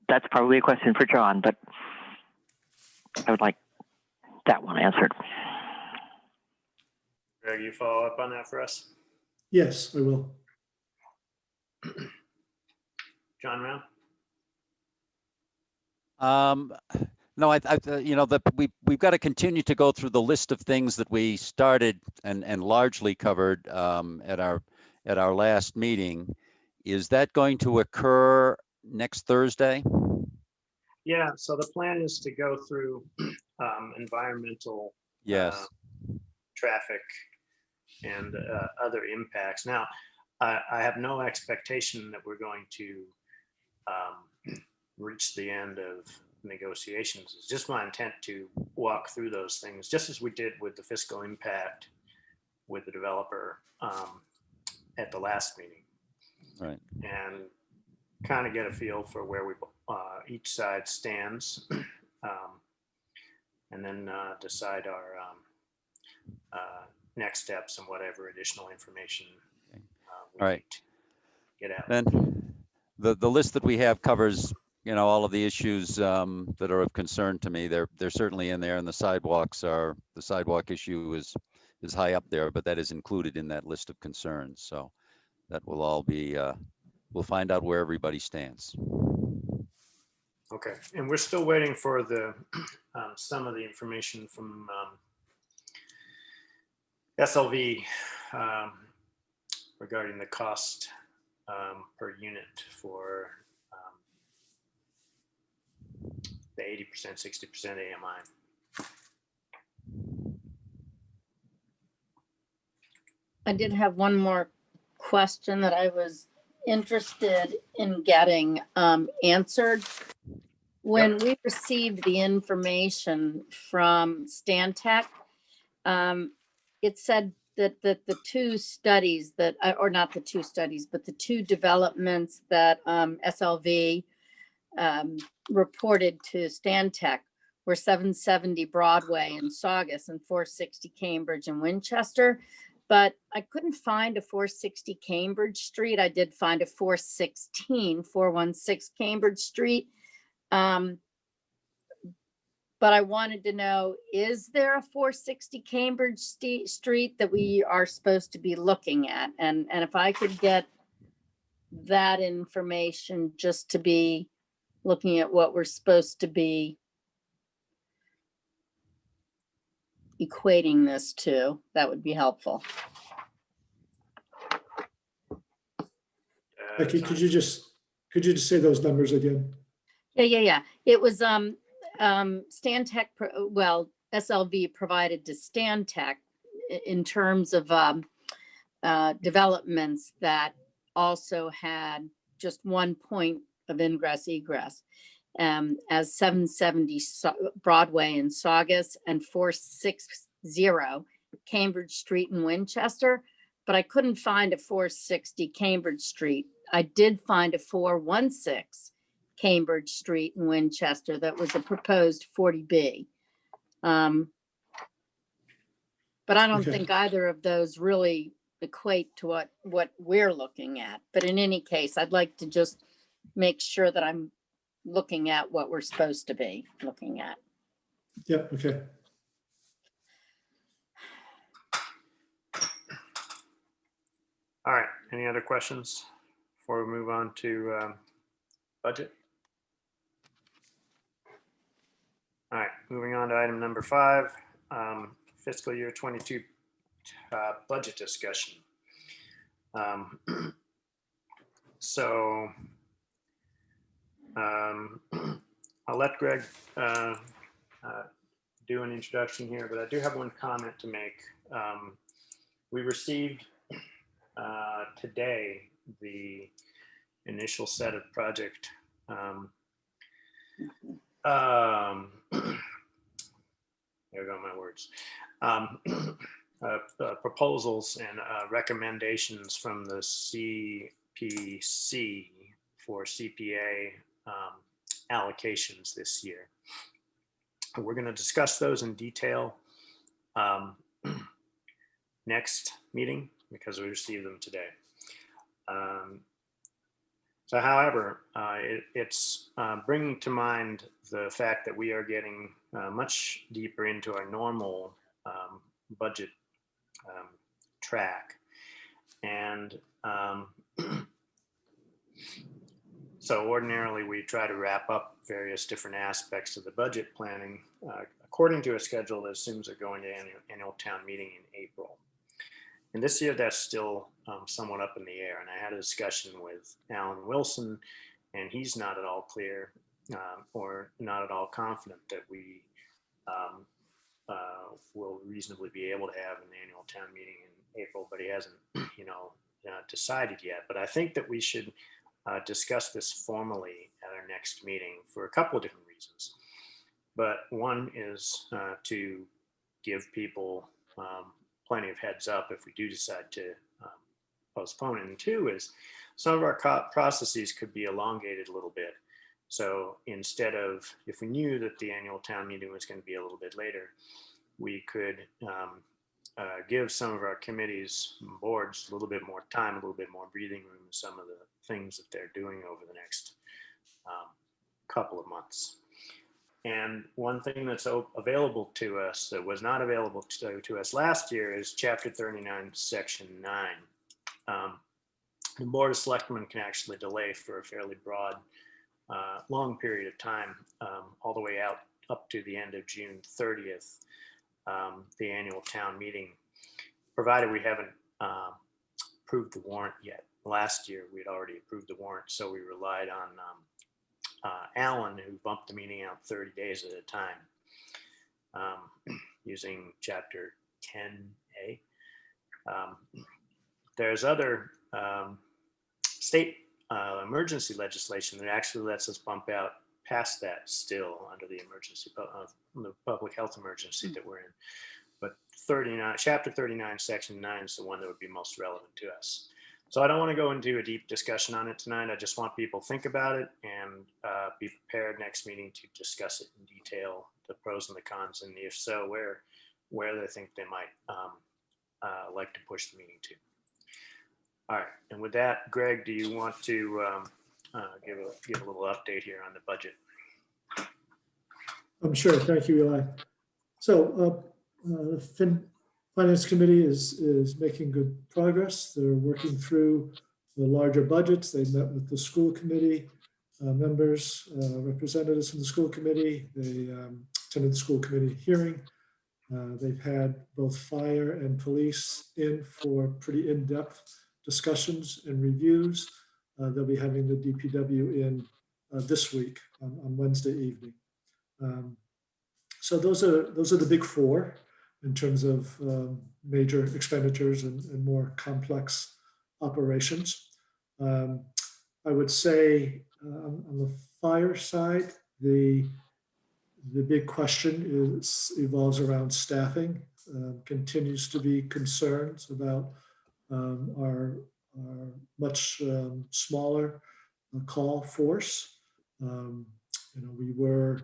That's probably a question for John, but I would like that one answered. Greg, you follow up on that for us? Yes, I will. John Round? No, you know, we've got to continue to go through the list of things that we started and largely covered at our last meeting. Is that going to occur next Thursday? Yeah, so the plan is to go through environmental, Yes. traffic, and other impacts. Now, I have no expectation that we're going to reach the end of negotiations. It's just my intent to walk through those things, just as we did with the fiscal impact with the developer at the last meeting. Right. And kind of get a feel for where we each side stands, and then decide our next steps and whatever additional information we All right. need to get out. Then the list that we have covers, you know, all of the issues that are of concern to me. They're certainly in there, and the sidewalk issue is high up there, but that is included in that list of concerns. So that will all be, we'll find out where everybody stands. Okay, and we're still waiting for the some of the information from SLV regarding the cost per unit for the 80%, 60% AMI. I did have one more question that I was interested in getting answered. When we received the information from Stantec, it said that the two studies that, or not the two studies, but the two developments that SLV reported to Stantec were 770 Broadway and Saugus and 460 Cambridge and Winchester. But I couldn't find a 460 Cambridge Street. I did find a 416 Cambridge Street. But I wanted to know, is there a 460 Cambridge Street that we are supposed to be looking at? And if I could get that information, just to be looking at what we're supposed to be equating this to, that would be helpful. Becky, could you just say those numbers again? Yeah. It was Stantec, well, SLV provided to Stantec in terms of developments that also had just one point of ingress egress, as 770 Broadway in Saugus and 460 Cambridge Street in Winchester, but I couldn't find a 460 Cambridge Street. I did find a 416 Cambridge Street in Winchester that was a proposed 40B. But I don't Okay. think either of those really equate to what we're looking at. But in any case, I'd like to just make sure that I'm looking at what we're supposed to be looking at. Yep, okay. All right, any other questions before we move on to budget? All right, moving on to item number 5, fiscal year 22 budget discussion. So I'll let Greg do an introduction here, but I do have one comment to make. We received today the initial set of project there go my words. Proposals and recommendations from the CPC for CPA allocations this year. We're going to discuss those in detail next meeting because we received them today. So, however, it's bringing to mind the fact that we are getting much deeper into our normal budget track. And so ordinarily we try to wrap up various different aspects of the budget planning according to a schedule that assumes they're going to annual town meeting in April. And this year that's still somewhat up in the air. And I had a discussion with Alan Wilson, and he's not at all clear or not at all confident that we will reasonably be able to have an annual town meeting in April, but he hasn't, decided yet. But I think that we should discuss this formally at our next meeting for a couple of different reasons. But one is to give people plenty of heads up if we do decide to postpone it. And two is some of our processes could be elongated a little bit. So instead of, if we knew that the annual town meeting was going to be a little bit later, we could give some of our committees and boards a little bit more time, a little bit more breathing room in some of the things that they're doing over the next couple of months. And one thing that's available to us that was not available to us last year is Chapter 39, Section 9. The Board of Selectmen can actually delay for a fairly broad, long period of time, all the way out up to the end of June 30th, the annual town meeting, provided we haven't approved the warrant yet. Last year, we'd already approved the warrant, so we relied on Alan, who bumped the meeting out 30 days at a time using Chapter 10A. There's other state emergency legislation that actually lets us bump out past that still under the emergency, the public health emergency that we're in. But Chapter 39, Section 9 is the one that would be most relevant to us. So I don't want to go into a deep discussion on it tonight. I just want people to think about it and be prepared next meeting to discuss it in detail, the pros and the cons, and if so, where they think they might like to push the meeting to. All right, and with that, Greg, do you want to give a little update here on the budget? I'm sure. Thank you, Eli. So the Finance Committee is making good progress. They're working through the larger budgets. They met with the school committee members, representatives from the school committee. They attended the school committee hearing. They've had both fire and police in for pretty in-depth discussions and reviews. They'll be having the DPW in this week on Wednesday evening. So those are the big four in terms of major expenditures and more complex operations. I would say on the fire side, the big question evolves around staffing. Continues to be concerns about our much smaller call force. We were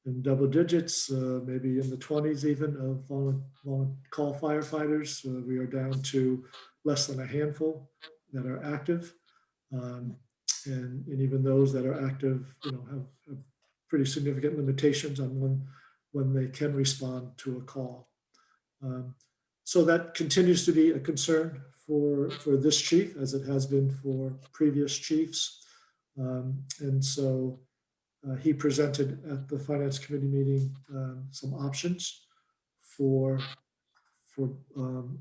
in double digits, maybe in the 20s even of call firefighters. We are down to less than a handful that are active. And even those that are active, have pretty significant limitations on when they can respond to a call. So that continues to be a concern for this chief as it has been for previous chiefs. And so he presented at the Finance Committee meeting some options for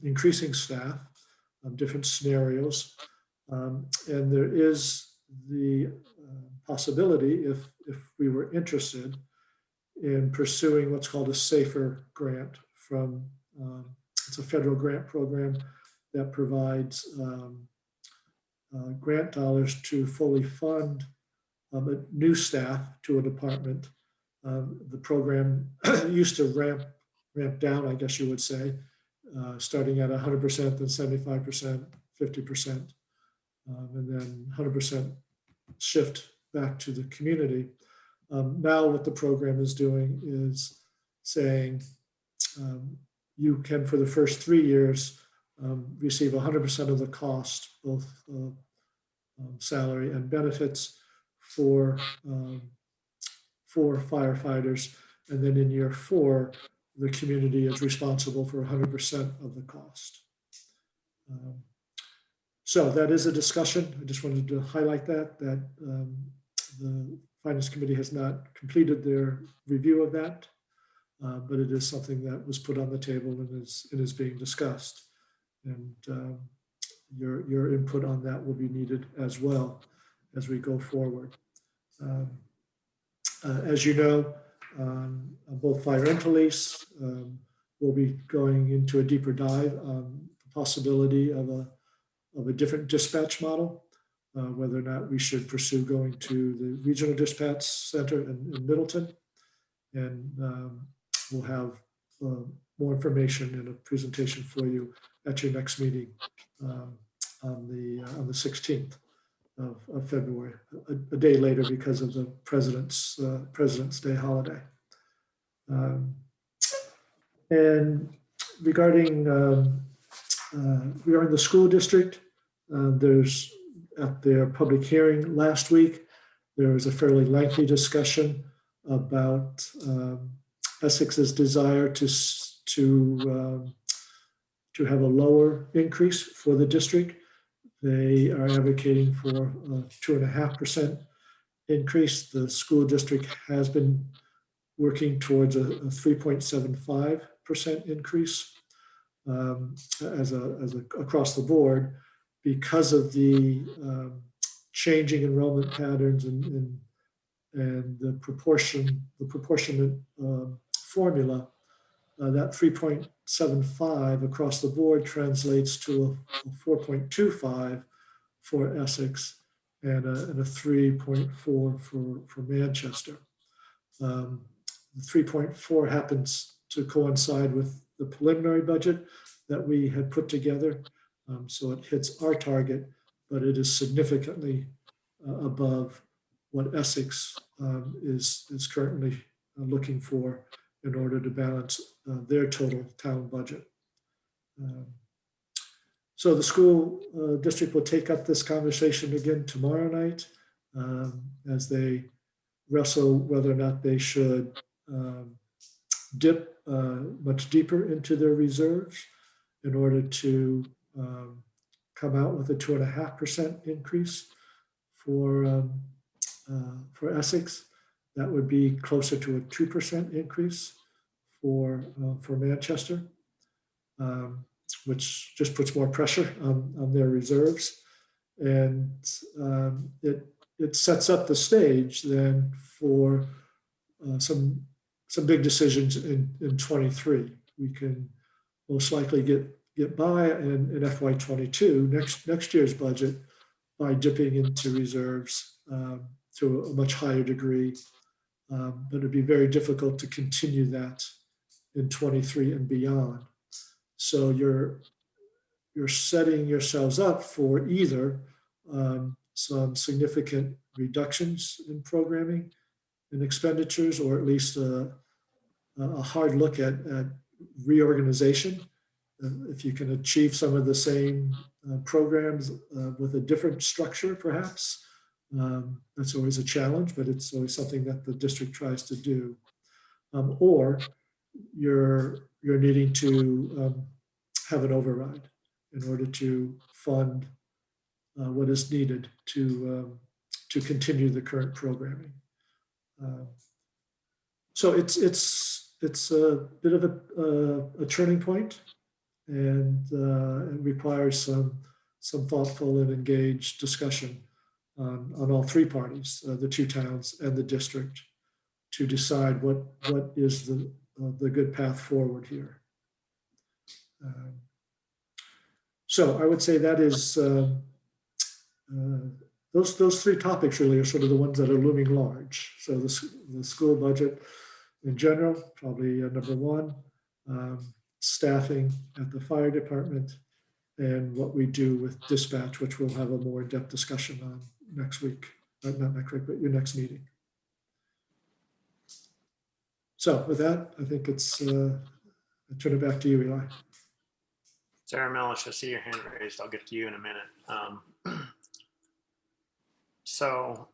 increasing staff, different scenarios. And there is the possibility, if we were interested, in pursuing what's called a SAFER grant from, it's a federal grant program that provides grant dollars to fully fund new staff to a department. The program used to ramp down, I guess you would say, starting at 100%, then 75%, 50%, and then 100% shift back to the community. Now what the program is doing is saying you can, for the first 3 years, receive 100% of the cost, both salary and benefits for firefighters. And then in year 4, the community is responsible for 100% of the cost. So that is a discussion. I just wanted to highlight that the Finance Committee has not completed their review of that, but it is something that was put on the table and is being discussed. And your input on that will be needed as well as we go forward. As you know, both fire and police will be going into a deeper dive on the possibility of a different dispatch model, whether or not we should pursue going to the regional dispatch center in Middleton. And we'll have more information and a presentation for you at your next meeting on the 16th of February, a day later because of the President's Day holiday. And regarding the school district, there's at their public hearing last week, there was a fairly lengthy discussion about Essex's desire to have a lower increase for the district. They are advocating for a 2.5% increase. The school district has been working towards a 3.75% increase across the board because of the changing enrollment patterns and the proportionate formula. That 3.75 across the board translates to a 4.25 for Essex and a 3.4 for Manchester. The 3.4 happens to coincide with the preliminary budget that we had put together. So it hits our target, but it is significantly above what Essex is currently looking for in order to balance their total town budget. So the school district will take up this conversation again tomorrow night as they wrestle whether or not they should dip much deeper into their reserves in order to come out with a 2.5% increase for Essex. That would be closer to a 2% increase for Manchester, which just puts more pressure on their reserves. And it sets up the stage then for some big decisions in 23. We can most likely get by in FY22, next year's budget, by dipping into reserves to a much higher degree. But it'd be very difficult to continue that in 23 and beyond. So you're setting yourselves up for either some significant reductions in programming and expenditures, or at least a hard look at reorganization. If you can achieve some of the same programs with a different structure, perhaps, that's always a challenge, but it's always something that the district tries to do. Or you're needing to have an override. in order to fund what is needed to continue the current programming. So it's a bit of a turning point, and it requires some thoughtful and engaged discussion on all three parties, the two towns and the district, to decide what is the good path forward here. So I would say that is those three topics really are sort of the ones that are looming large. So the school budget in general, probably number one, staffing at the fire department, and what we do with dispatch, which we'll have a more in-depth discussion on next week, not next week, but your next meeting. So with that, I think it's, I turn it back to you, Eli. Sarah Melish, I see your hand raised. I'll get to you in a minute. So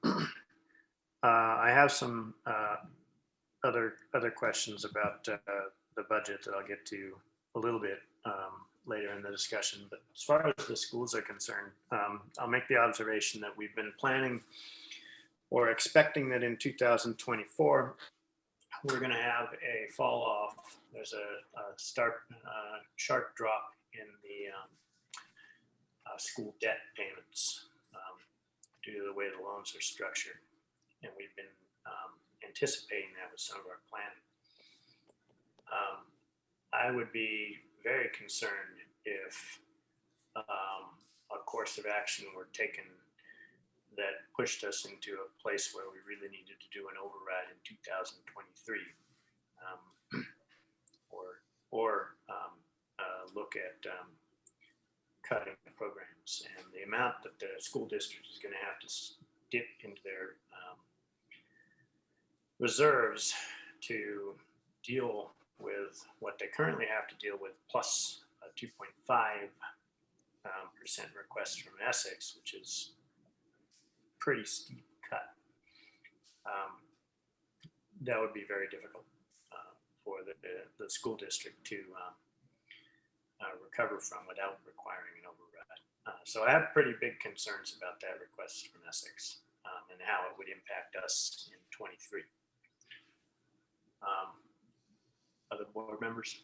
I have some other questions about the budget that I'll get to a little bit later in the discussion. But as far as the schools are concerned, I'll make the observation that we've been planning or expecting that in 2024, we're going to have a fall off. There's a sharp drop in the school debt payments due to the way the loans are structured. And we've been anticipating that with some of our planning. I would be very concerned if a course of action were taken that pushed us into a place where we really needed to do an override in 2023, or look at cutting programs. And the amount that the school district is going to have to dip into their reserves to deal with what they currently have to deal with, plus a 2.5% request from Essex, which is a pretty steep cut. That would be very difficult for the school district to recover from without requiring an override. So I have pretty big concerns about that request from Essex and how it would impact us in 23. Other board members?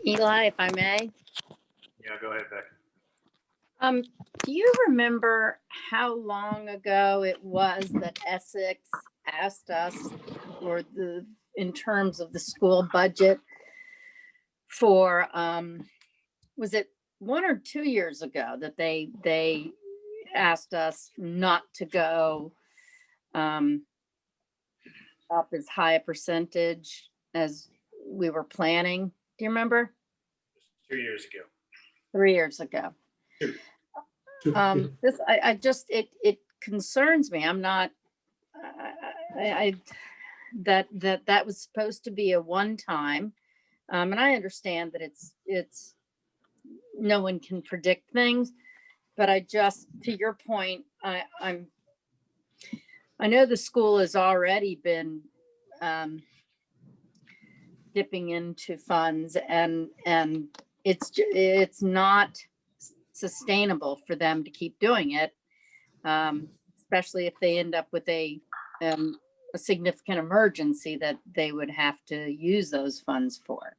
Eli, if I may. Yeah, go ahead, Becky. Do you remember how long ago it was that Essex asked us for in terms of the school budget for, was it 1 or 2 years ago that they asked us not to go up as high a percentage as we were planning? Do you remember? 2 years ago. 3 years ago. It concerns me. I'm not, that was supposed to be a one time. And I understand that it's no one can predict things, but to your point, I know the school has already been dipping into funds, and it's not sustainable for them to keep doing it, especially if they end up with a significant emergency that they would have to use those funds for.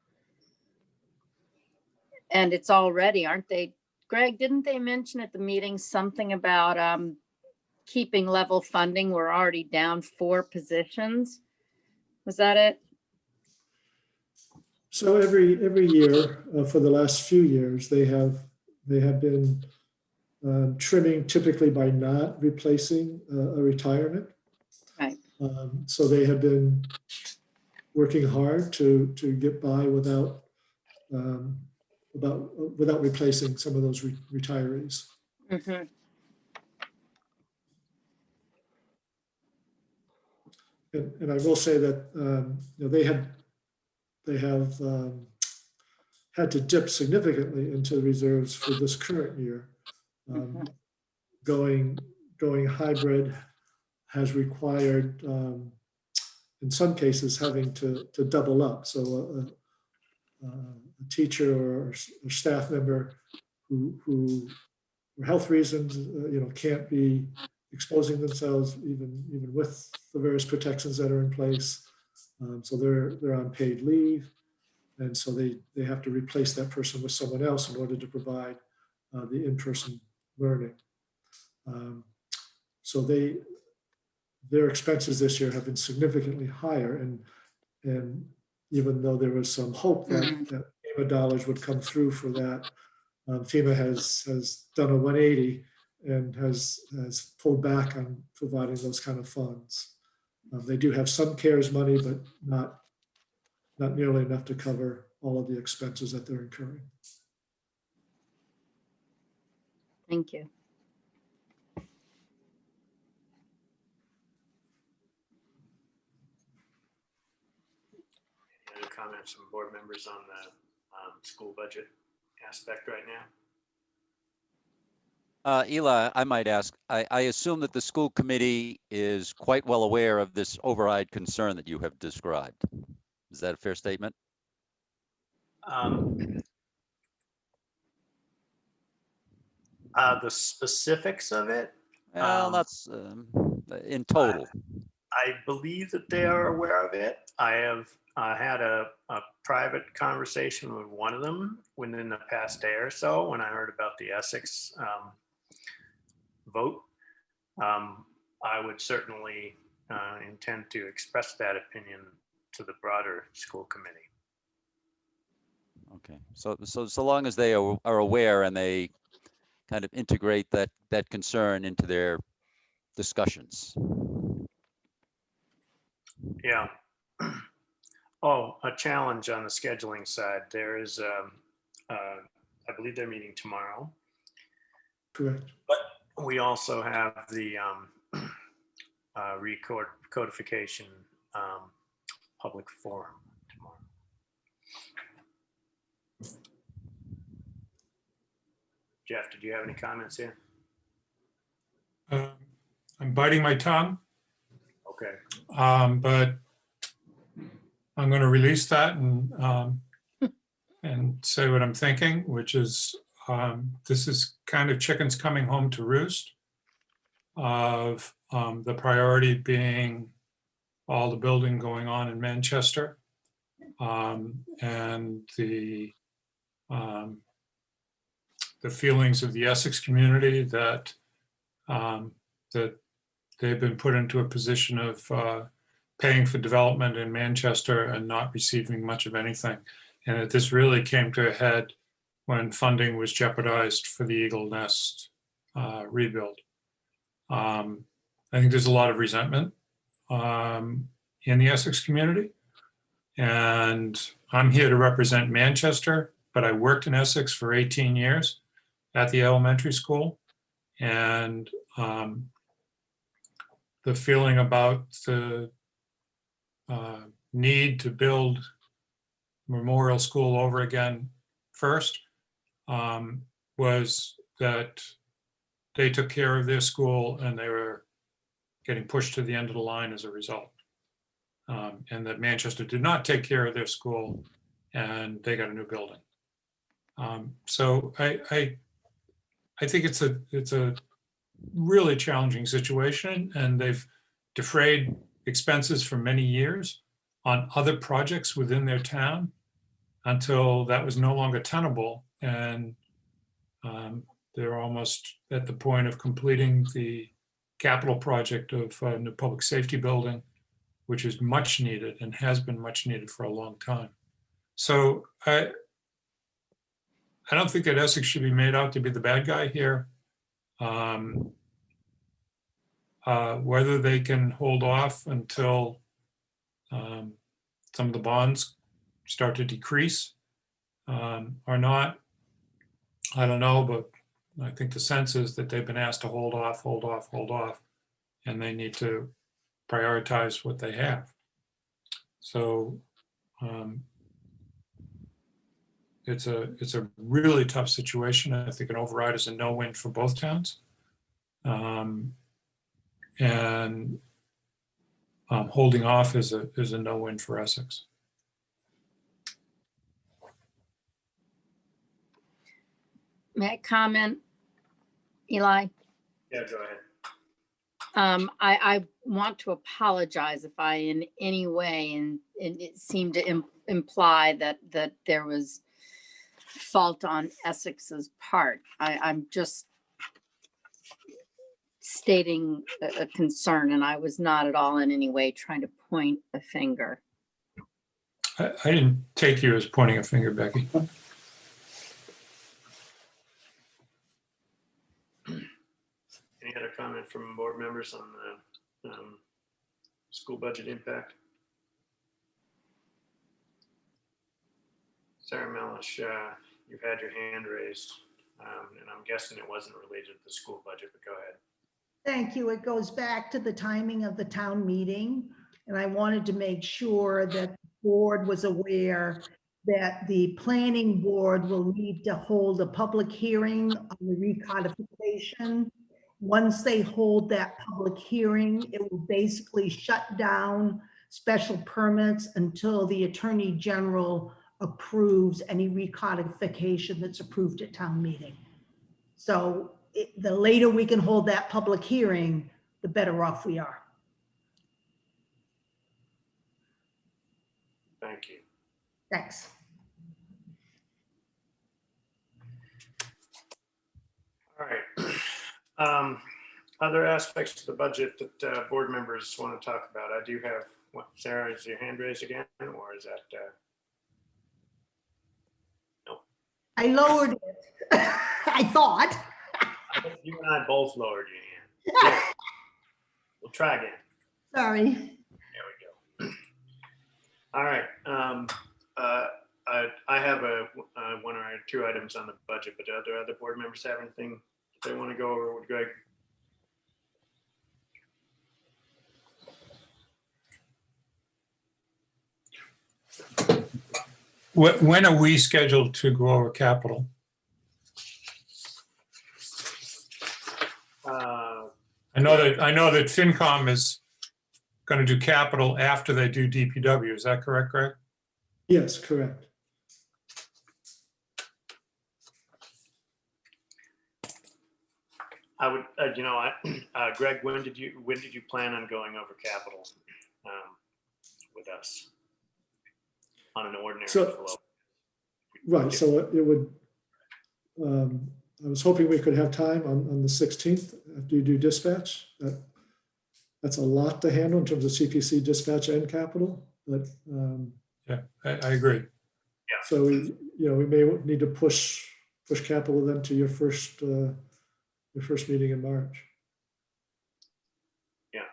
And it's already, aren't they, Greg, didn't they mention at the meeting something about keeping level funding? We're already down 4 positions. Was that it? So every year for the last few years, they have been trimming, typically by not replacing a retirement. Right. So they have been working hard to get by without replacing some of those retirees. Mm-hmm. And I will say that they have had to dip significantly into the reserves for this current year. Going hybrid has required in some cases, having to double up. So a teacher or staff member who for health reasons, can't be exposing themselves even with the various protections that are in place. So they're on paid leave. And so they have to replace that person with someone else in order to provide the in-person learning. So their expenses this year have been significantly higher. And even though there was some hope that FEMA dollars would come through for that, FEMA has done a 180 and has pulled back on providing those kind of funds. They do have some CARES money, but not nearly enough to cover all of the expenses that they're incurring. Thank you. Any other comments from board members on the school budget aspect right now? Eli, I might ask, I assume that the school committee is quite well aware of this override concern that you have described. Is that a fair statement? The specifics of it? Well, that's in total. I believe that they are aware of it. I have had a private conversation with one of them within the past day or so when I heard about the Essex vote. I would certainly intend to express that opinion to the broader school committee. Okay, so long as they are aware and they kind of integrate that concern into their discussions. Yeah. Oh, a challenge on the scheduling side. There is, I believe they're meeting tomorrow. Correct. But we also have the codification public forum tomorrow. Jeff, did you have any comments here? I'm biting my tongue, Okay. but I'm going to release that and say what I'm thinking, which is this is kind of chickens coming home to roost, of the priority being all the building going on in Manchester, and the feelings of the Essex community that that they've been put into a position of paying for development in Manchester and not receiving much of anything. And that this really came to a head when funding was jeopardized for the Eagle Nest rebuild. I think there's a lot of resentment in the Essex community. And I'm here to represent Manchester, but I worked in Essex for 18 years at the elementary school. And the feeling about the need to build Memorial School over again first was that they took care of their school and they were getting pushed to the end of the line as a result. And that Manchester did not take care of their school and they got a new building. So I think it's a really challenging situation, and they've defrayed expenses for many years on other projects within their town until that was no longer tenable. And they're almost at the point of completing the capital project of a new public safety building, which is much needed and has been much needed for a long time. So I don't think that Essex should be made out to be the bad guy here. Whether they can hold off until some of the bonds start to decrease or not, I don't know, but I think the sense is that they've been asked to hold off, and they need to prioritize what they have. So it's a really tough situation. I think an override is a no-win for both towns. And holding off is a no-win for Essex. May I comment, Eli? Yeah, go ahead. I want to apologize if I in any way, and it seemed to imply that there was fault on Essex's part. I'm just stating a concern, and I was not at all in any way trying to point a finger. I didn't take you as pointing a finger, Becky. Any other comment from board members on the school budget impact? Sarah Melish, you've had your hand raised, and I'm guessing it wasn't related to the school budget, but go ahead. Thank you. It goes back to the timing of the town meeting. And I wanted to make sure that the board was aware that the planning board will need to hold a public hearing on the recodification. Once they hold that public hearing, it will basically shut down special permits until the Attorney General approves any recodification that's approved at town meeting. So the later we can hold that public hearing, the better off we are. Thank you. Thanks. All right. Other aspects to the budget that board members want to talk about. I do have, what, Sarah, is your hand raised again, or is that? No. I lowered it. I thought. You and I both lowered your hand. Yeah. We'll try again. Sorry. There we go. All right. I have one or two items on the budget, but do other board members have anything they want to go over with Greg? When are we scheduled to go over capital? I know that FinCom is going to do capital after they do DPW. Is that correct, Greg? Yes, correct. I would, Greg, when did you plan on going over capital with us on an ordinary flow? Right, so it would, I was hoping we could have time on the 16th after you do dispatch. That's a lot to handle in terms of CPC, dispatch, and capital, but yeah, I agree. Yeah. So we may need to push capital then to your first meeting in March. Yeah.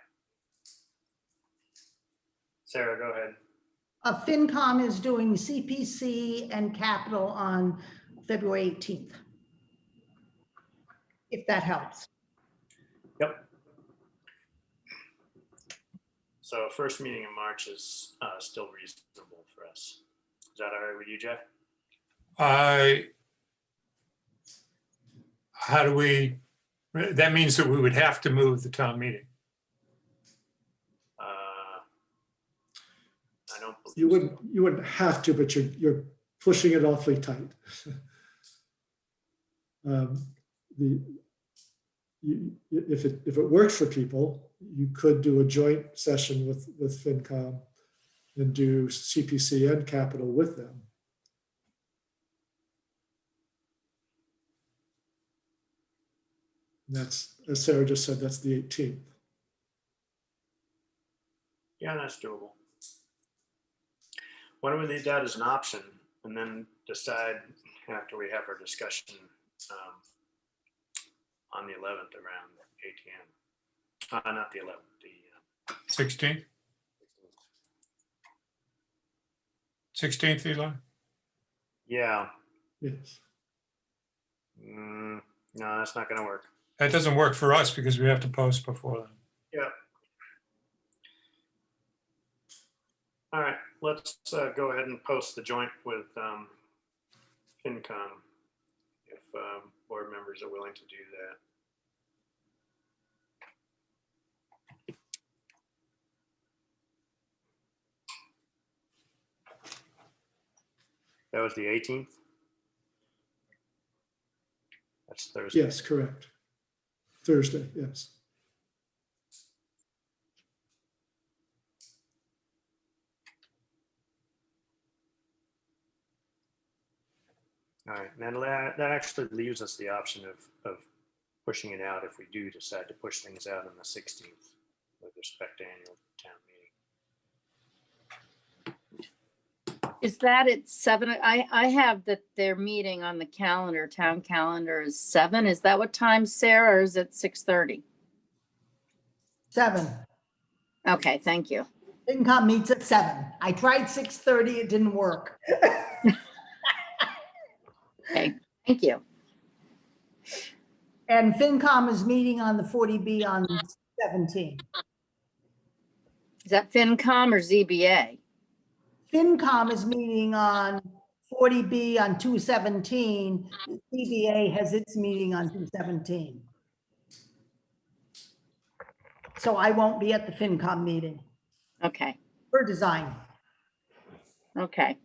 Sarah, go ahead. FinCom is doing CPC and capital on February 18th. If that helps. Yep. So first meeting in March is still reasonable for us. Is that all right with you, Jeff? How do we, that means that we would have to move the town meeting. I don't believe You wouldn't have to, but you're pushing it awfully tight. If it works for people, you could do a joint session with FinCom and do CPC and capital with them. And that's, as Sarah just said, that's the 18th. Yeah, that's doable. Why don't we leave that as an option and then decide after we have our discussion on the 11th around 8 p.m. Not the 11th, the 16th? 16th, Eli? Yeah. Yes. No, that's not going to work. That doesn't work for us because we have to post before then. Yeah. All right, let's go ahead and post the joint with FinCom if board members are willing to do that. That was the 18th? That's Thursday. Yes, correct. Thursday, yes. All right, and that actually leaves us the option of pushing it out if we do decide to push things out on the 16th with respect to annual town meeting. Is that at 7? I have that their meeting on the calendar, town calendar is 7. Is that what time, Sarah, or is it 6:30? 7. Okay, thank you. FinCom meets at 7. I tried 6:30, it didn't work. Okay, thank you. And FinCom is meeting on the 40B on 17. Is that FinCom or ZBA? FinCom is meeting on 40B on 2/17. CBA has its meeting on 2/17. So I won't be at the FinCom meeting Okay, for design. okay.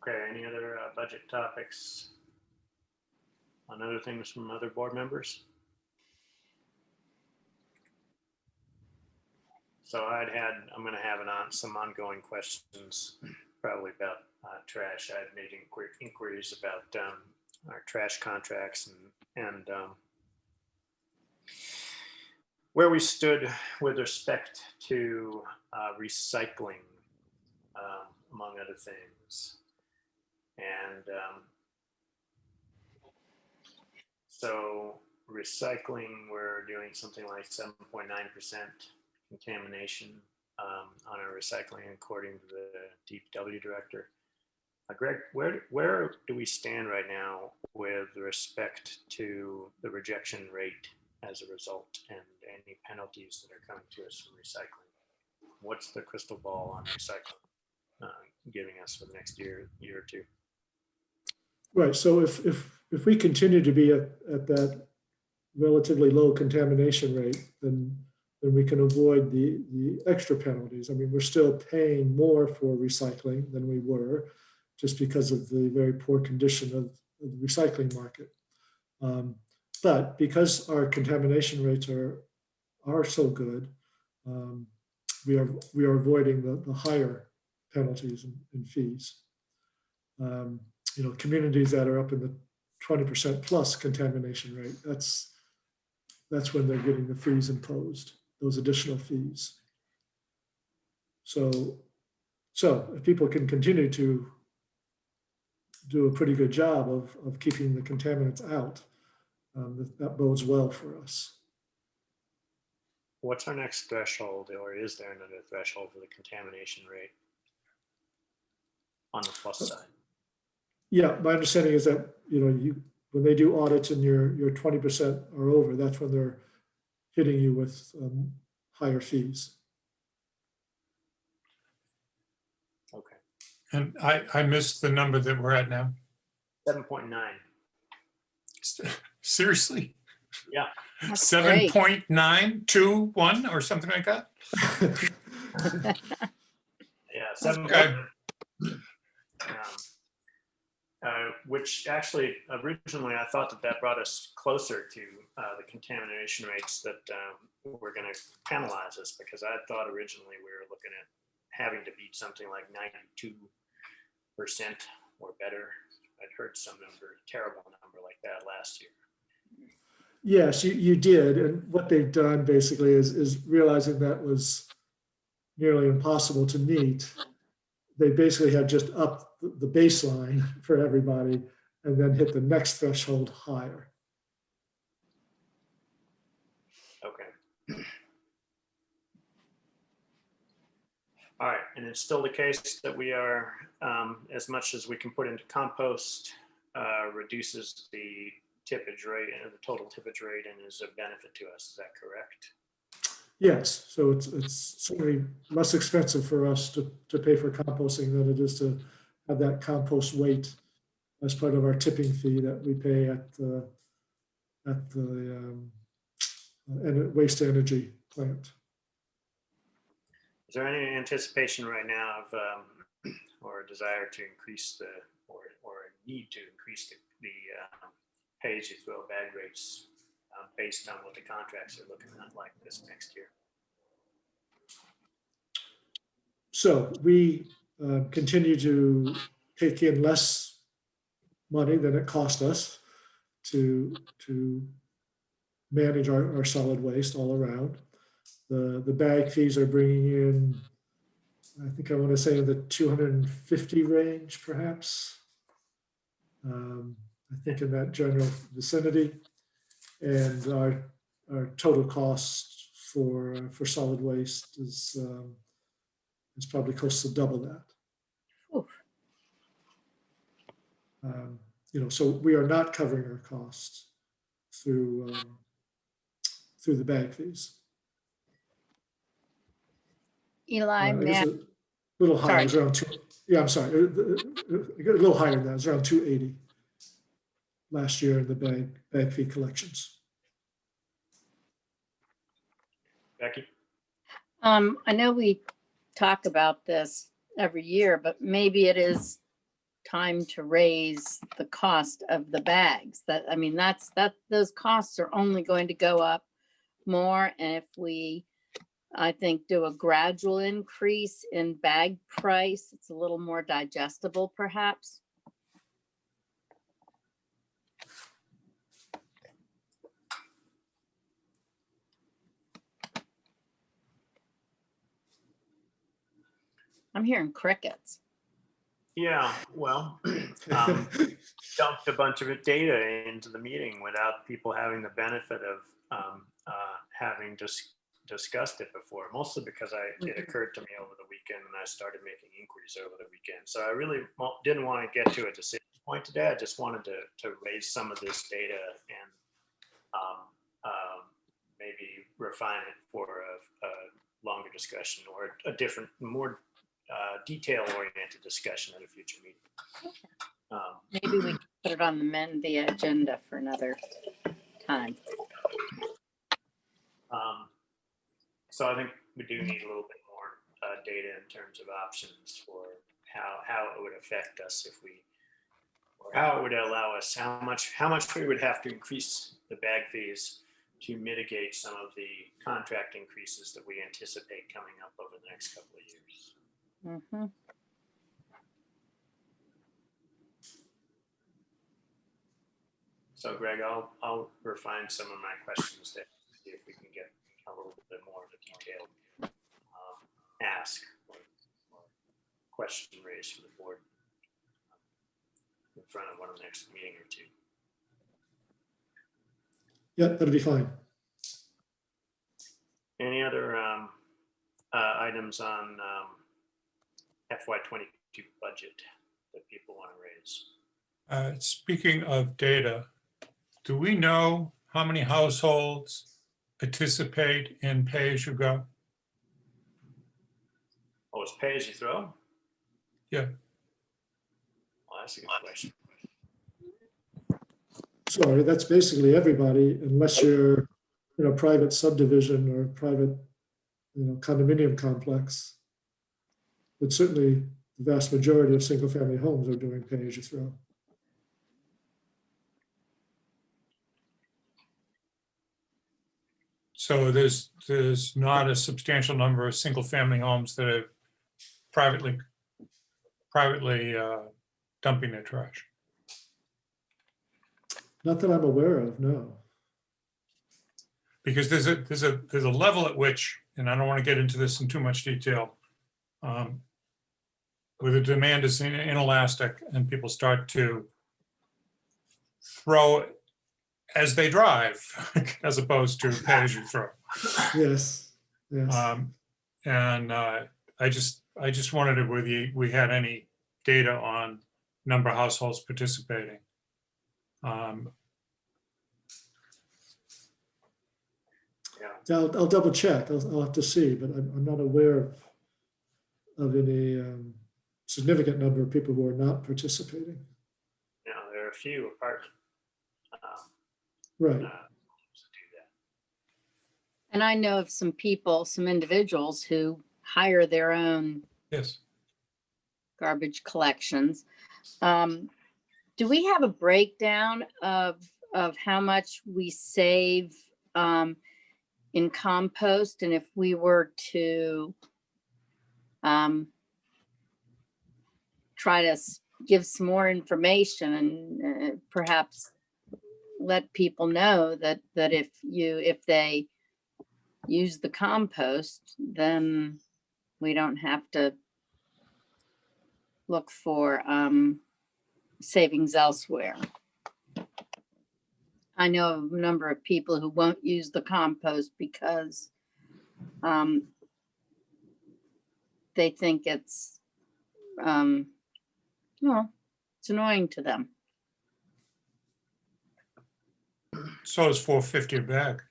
Okay, any other budget topics on other things from other board members? So I'm going to have some ongoing questions, probably about trash. I've made inquiries about our trash contracts and where we stood with respect to recycling, among other things. And so recycling, we're doing something like 7.9% contamination on our recycling, according to the DPW director. Greg, where do we stand right now with respect to the rejection rate as a result and any penalties that are coming to us from recycling? What's the crystal ball on recycling giving us for the next year or two? Right, so if we continue to be at that relatively low contamination rate, then we can avoid the extra penalties. I mean, we're still paying more for recycling than we were, just because of the very poor condition of the recycling market. But because our contamination rates are so good, we are avoiding the higher penalties and fees. You know, communities that are up in the 20% plus contamination rate, that's when they're getting the fees imposed, those additional fees. So if people can continue to do a pretty good job of keeping the contaminants out, that bodes well for us. What's our next threshold, or is there another threshold for the contamination rate on the plus side? Yeah, my understanding is that, you know, when they do audits and you're 20% or over, that's when they're hitting you with higher fees. Okay. And I missed the number that we're at now. 7.9. Seriously? Yeah. 7.921 or something like that? Yeah, 7. Okay. Which actually originally I thought that brought us closer to the contamination rates that were going to penalize us, because I thought originally we were looking at having to beat something like 92% or better. I'd heard some terrible number like that last year. Yes, you did. And what they've done basically is realizing that was nearly impossible to meet. They basically had just upped the baseline for everybody and then hit the next threshold higher. Okay. All right, and it's still the case that we are, as much as we can put into compost, reduces the tippage rate and the total tippage rate and is a benefit to us. Is that correct? Yes, so it's certainly less expensive for us to pay for composting than it is to have that compost weight as part of our tipping fee that we pay at at the waste energy plant. Is there any anticipation right now of, or a desire to increase or a need to increase the pay-as-you-throw bag rates based on what the contracts are looking at like this next year? So we continue to take in less money than it cost us to manage our solid waste all around. The bag fees are bringing in, I think I want to say in the 250 range, perhaps. I think in that general vicinity. And our total cost for solid waste is probably close to double that. So we are not covering our costs through the bag fees. Eli, I guess Matt, a little higher, sorry. it was around I'm sorry, a little higher than that, it was around 280 last year in the bag fee collections. Becky? I know we talk about this every year, but maybe it is time to raise the cost of the bags. Those costs are only going to go up more. And if we, I think, do a gradual increase in bag price, it's a little more digestible, perhaps. I'm hearing crickets. Yeah, well, dumped a bunch of data into the meeting without people having the benefit of having just discussed it before, mostly because it occurred to me over the weekend and I started making inquiries over the weekend. So I really didn't want to get to a decision point today. I just wanted to raise some of this data and maybe refine it for a longer discussion or a different, more detail-oriented discussion at a future meeting. Maybe we can put it on the agenda for another time. So I think we do need a little bit more data in terms of options for how it would affect us if we, or how it would allow us, how much we would have to increase the bag fees to mitigate some of the contract increases that we anticipate coming up over the next couple of years. Mm-hmm. So Greg, I'll refine some of my questions there, see if we can get a little bit more of a detailed ask or question raised for the board in front of one of the next meeting or two. Yeah, that'll be fine. Any other items on FY22 budget that people want to raise? Speaking of data, do we know how many households participate in pay-as-you-go? Oh, it's pay as you throw? Yeah. Well, that's a good question. Sorry, that's basically everybody, unless you're in a private subdivision or private, condominium complex. But certainly the vast majority of single-family homes are doing pay-as-you-throw. So there's not a substantial number of single-family homes that are privately dumping their trash. Not that I'm aware of, no. Because there's a level at which, and I don't want to get into this in too much detail, where the demand is inelastic and people start to throw as they drive, as opposed to pay as you throw. Yes. And I just wondered if we had any data on number of households participating. I'll double check. I'll have to see, but I'm not aware of any significant number of people who are not participating. There are a few apartment Right. to do that. And I know of some people, some individuals who hire their own Yes. garbage collections. Do we have a breakdown of how much we save in compost? And if we were to try to give some more information and perhaps let people know that if they use the compost, then we don't have to look for savings elsewhere. I know of a number of people who won't use the compost because they think it's it's annoying to them. So is $4.50 a bag.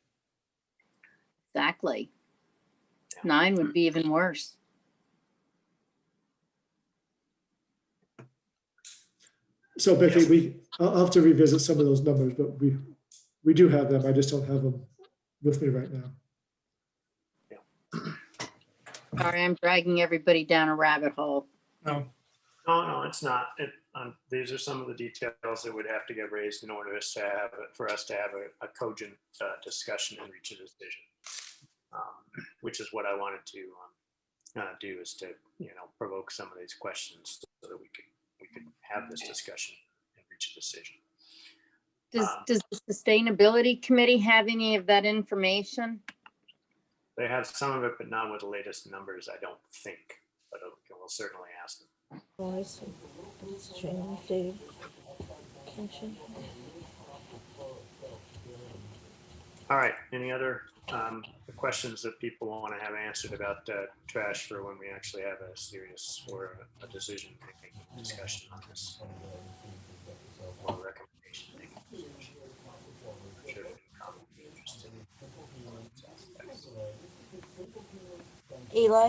Exactly. 9 would be even worse. So Becky, I'll have to revisit some of those numbers, but we do have them. I just don't have them with me right now. Sorry, I'm dragging everybody down a rabbit hole. No, No, it's not. These are some of the details that would have to get raised in order for us to have a cogent discussion and reach a decision, which is what I wanted to do, is to provoke some of these questions so that we could have this discussion and reach a decision. Does the Sustainability Committee have any of that information? They have some of it, but not with the latest numbers, I don't think, but we'll certainly ask them. Oh, I see. It's changed, Dave. Attention. All right, any other questions that people want to have answered about trash for when we actually have a serious or a decision-making discussion on this? Or recommendation making discussion. I'm sure FinCom will be interested in these aspects. Eli?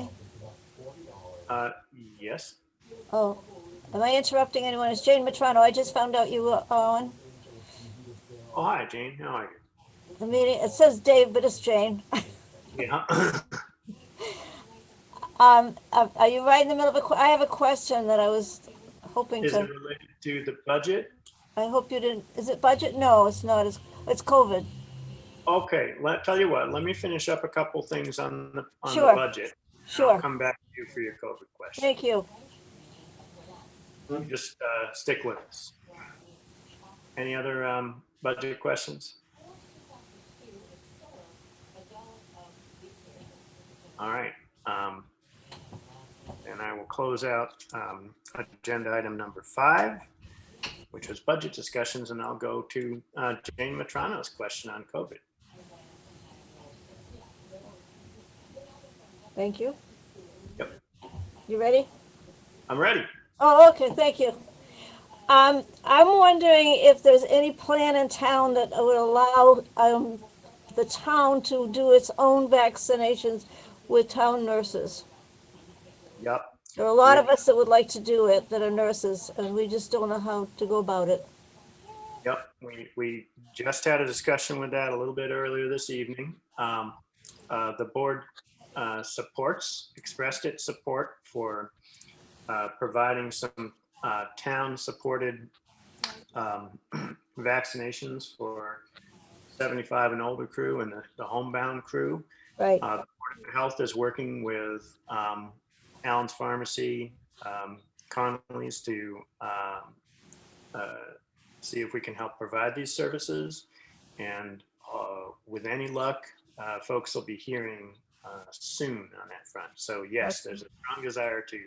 Yes, Oh, am I interrupting anyone? It's Jane Matrano. I just found out you were on oh, hi, Jane, how are you? the meeting. It says Dave, but it's Jane. Yeah. Are you right in the middle of I have a question that I was hoping Is to. it related to the budget? I hope you didn't. Is it budget? No, it's not. It's COVID. Okay, tell you what, let me finish up a couple things on the Sure. budget. Sure. I'll come back to you for your COVID question. Thank you. You just stick with us. Any other budget questions? All right. And I will close out agenda item number 5, which was budget discussions, and I'll go to Jane Matrano's question on COVID. Thank you. Yep. You ready? I'm ready. Oh, okay. Thank you. I'm wondering if there's any plan in town that would allow the town to do its own vaccinations with town nurses. Yep. There are a lot of us that would like to do it that are nurses, and we just don't know how to go about it. Yep. We just had a discussion with that a little bit earlier this evening. The board expressed its support for providing some town-supported vaccinations for 75 and older crew and the homebound crew. Right. The Board of Health is working with Allen's Pharmacy, Connolly's to see if we can help provide these services. And with any luck, folks will be hearing soon on that front. So yes, there's a strong desire to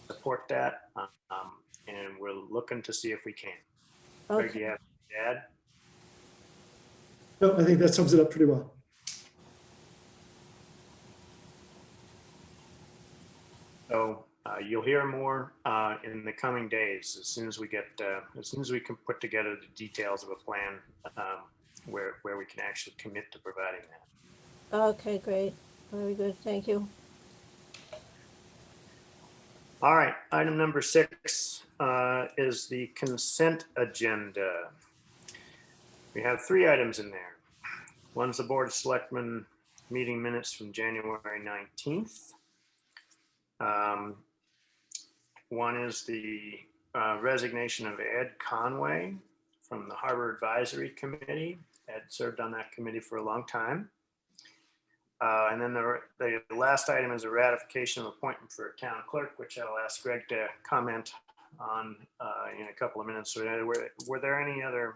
support that, and we're looking to see if we can. Greg, do you have to add? No, I think that sums it up pretty well. So you'll hear more in the coming days as soon as we can put together the details of a plan where we can actually commit to providing that. Okay, great. Very good. Thank you. All right, item number 6 is the consent agenda. We have 3 items in there. One's the Board of Selectmen meeting minutes from January 19th. One is the resignation of Ed Conway from the Harbor Advisory Committee. Ed served on that committee for a long time. And then the last item is a ratification of appointment for a town clerk, which I'll ask Greg to comment on in a couple of minutes. So were there any other,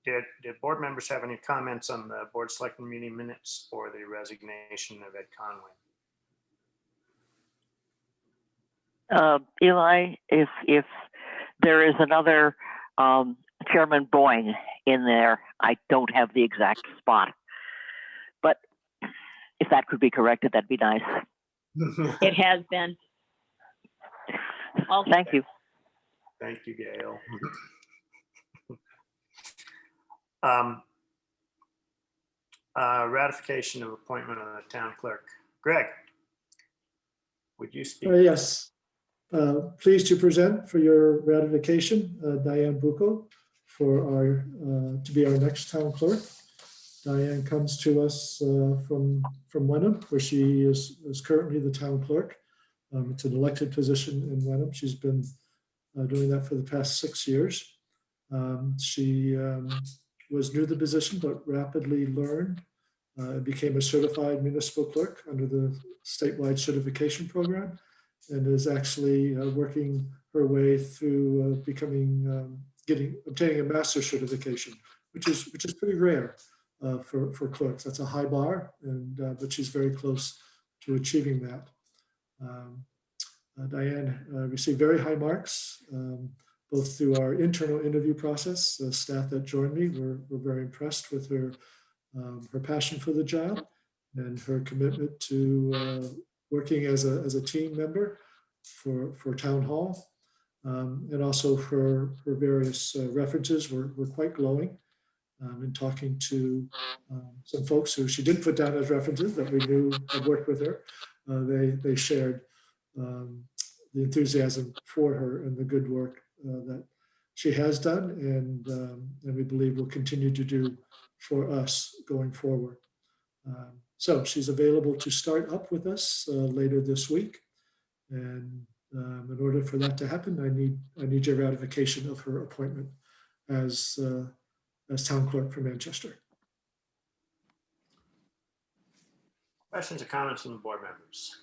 did board members have any comments on the Board of Selectmen meeting minutes or the resignation of Ed Conway? Eli, if there is another Chairman Boying in there, I don't have the exact spot, but if that could be corrected, that'd be nice. It has been. Thank you. Thank you, Gail. Ratification of appointment of the town clerk. Greg, would you speak? Yes. Pleased to present for your ratification, Diane Bucco to be our next town clerk. Diane comes to us from Wenham, where she is currently the town clerk. It's an elected position in Wenham. She's been doing that for the past 6 years. She was new to the position, but rapidly learned and became a certified municipal clerk under the statewide certification program, and is actually working her way through obtaining a master's certification, which is pretty rare for clerks. That's a high bar, but she's very close to achieving that. Diane received very high marks, both through our internal interview process. The staff that joined me were very impressed with her passion for the job and her commitment to working as a team member for town hall. And also her various references were quite glowing. In talking to some folks who she didn't put down as references that we knew had worked with her, they shared the enthusiasm for her and the good work that she has done, and we believe will continue to do for us going forward. So she's available to start up with us later this week, and in order for that to happen, I need your ratification of her appointment as town clerk for Manchester. Questions or comments from the board members?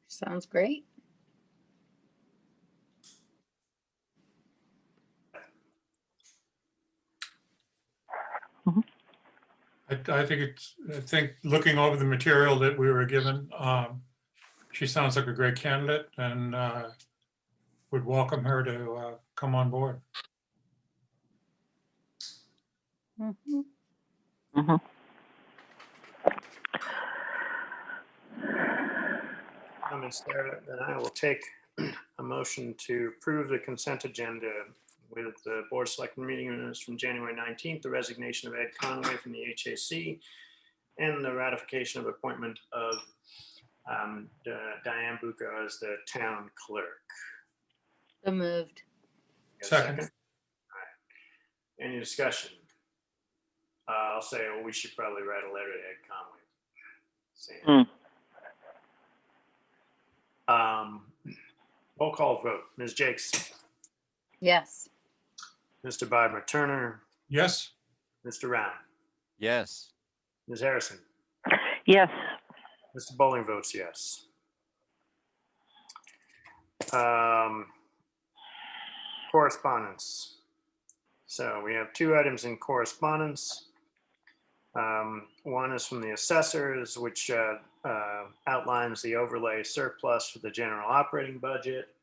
Sounds great. I think looking over the material that we were given, she sounds like a great candidate, and would welcome her to come on board. Mhm. Comments there, then I will take a motion to approve the consent agenda with the Board of Selectmen meeting minutes from January 19th, the resignation of Ed Conway from the HAC, and the ratification of appointment of Diane Bucco as the town clerk. So moved. Got a Second. All right. Any discussion? I'll say, we should probably write a letter to Ed Conway saying. Roll call vote. Ms. Jakes, Yes. Mr. Barbara Turner, Yes. Mr. Round, Yes. Ms. Harrison, Yes. Mr. Bowling votes yes. Correspondence. So we have 2 items in correspondence. One is from the assessors, which outlines the overlay surplus for the general operating budget,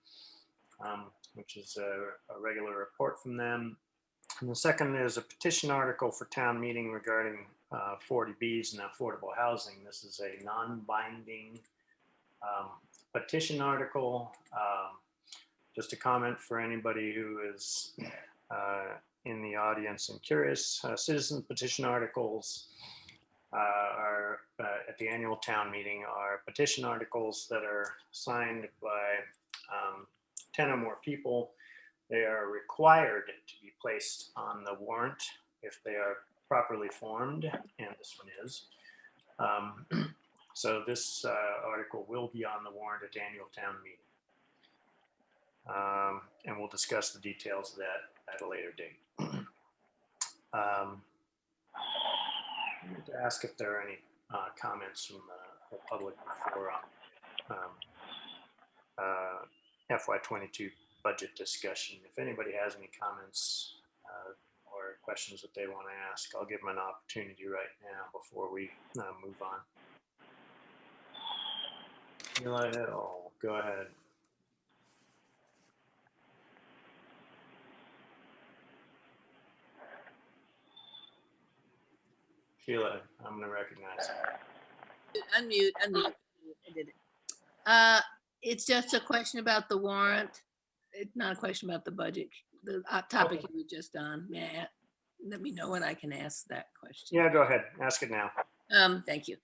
which is a regular report from them. And the second is a petition article for town meeting regarding 40Bs and affordable housing. This is a non-binding petition article. Just a comment for anybody who is in the audience and curious. Citizen petition articles are at the annual town meeting are petition articles that are signed by 10 or more people they are required to be placed on the warrant if they are properly formed, and this one is. So this article will be on the warrant at the annual town meeting. And we'll discuss the details of that at a later date. I need to ask if there are any comments from the public before FY22 budget discussion. If anybody has any comments or questions that they want to ask, I'll give them an opportunity right now before we move on. Eli Hill, go ahead. Sheila, I'm going to recognize you. Unmute. I did it. It's just a question about the warrant. It's not a question about the budget. The topic you were just on. Let me know when I can ask that question. Yeah, go ahead. Ask it now. Thank you.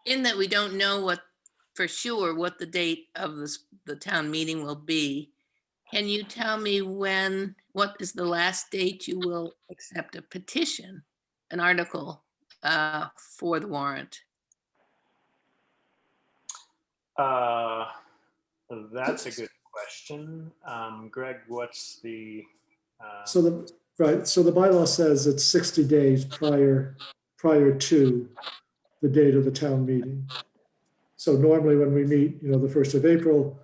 In that we don't know what for sure what the date of the town meeting will be, can you tell me what is the last date you will accept a petition, an article for the warrant? That's a good question. Greg, what's the? So the bylaw says it's 60 days prior to the date of the town meeting. So normally when we meet, the 1st of April,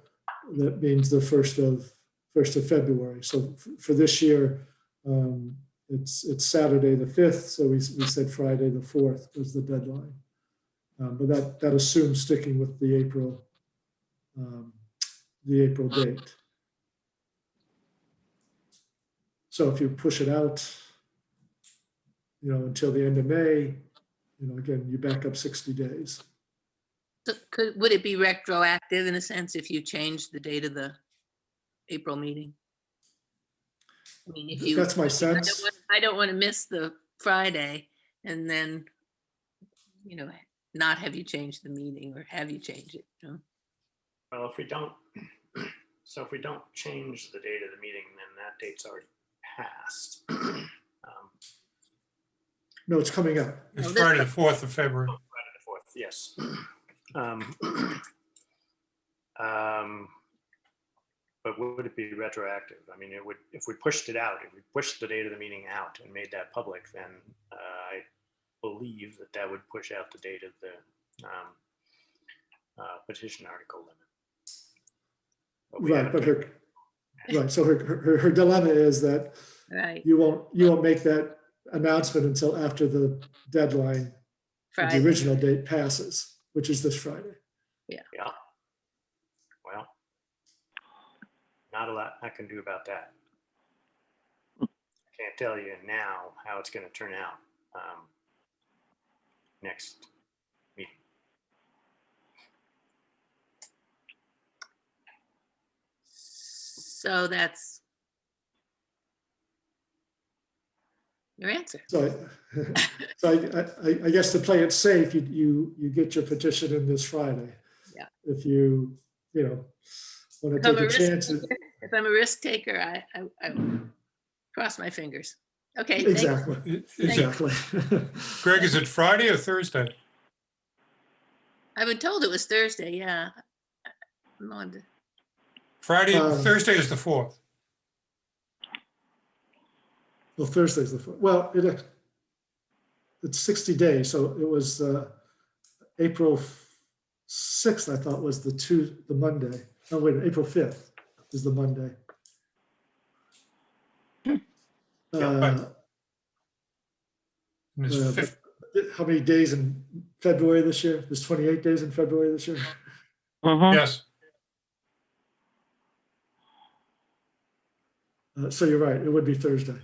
that means the 1st of February. So for this year, it's Saturday the 5th. So we said Friday the 4th was the deadline. But that assumes sticking with the April date. So if you push it out, until the end of May, again, you back up 60 days. So would it be retroactive in a sense if you changed the date of the April meeting? I mean, if you, that's my sense. I don't want to miss the Friday and then, not have you changed the meeting, or have you changed it? Well, if we don't change the date of the meeting, then that date's already passed. No, it's coming up. It's Friday the 4th of February. Friday the 4th, yes. But would it be retroactive? I mean, it would, if we pushed it out, if we pushed the date of the meeting out and made that public, then I believe that would push out the date of the petition article limit. So her dilemma is that you won't make that announcement until after the deadline, the original date passes, which is this Friday. Yeah. Well, not a lot I can do about that. I can't tell you now how it's going to turn out next meeting. So that's your answer. So I guess to play it safe, you get your petition in this Friday. Yeah. If you want to take a chance. If I'm a risk taker, I cross my fingers. Okay. Exactly. Exactly. Greg, is it Friday or Thursday? I've been told it was Thursday. Yeah. Friday, Thursday is the 4th. Well, Thursday's the 4th. Well, it's 60 days. So it was April 6th, I thought, was the Monday. Oh, wait, April 5th is the Monday. How many days in February this year? There's 28 days in February this year? Yes. So you're right, it would be Thursday.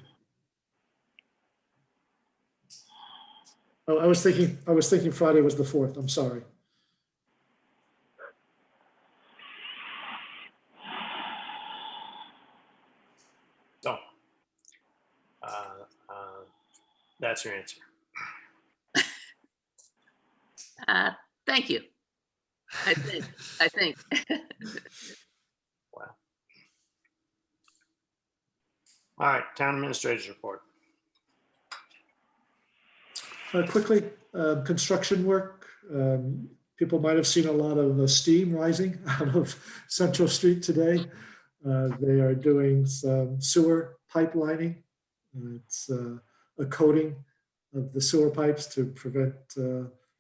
Oh, I was thinking Friday was the 4th. I'm sorry. So that's your answer. Thank you. I think. Wow. All right, town administrator's report. Quickly, construction work. People might have seen a lot of steam rising out of Central Street today. They are doing some sewer pipelining. It's a coating of the sewer pipes to prevent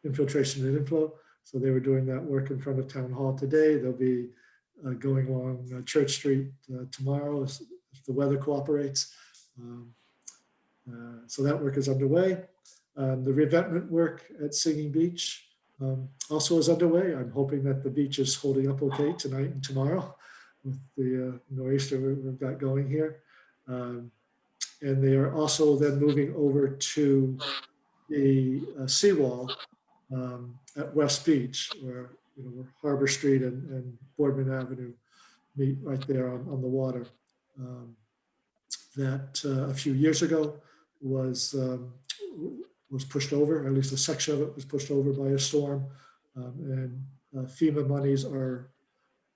infiltration and inflow. So they were doing that work in front of Town Hall today. They'll be going along Church Street tomorrow if the weather cooperates. So that work is underway. The revetment work at Singing Beach also is underway. I'm hoping that the beach is holding up okay tonight and tomorrow with the nor'easter we've got going here. And they are also then moving over to the seawall at West Beach, where where Harbor Street and Boardman Avenue meet right there on the water. That a few years ago was pushed over, or at least a section of it was pushed over by a storm. And FEMA monies are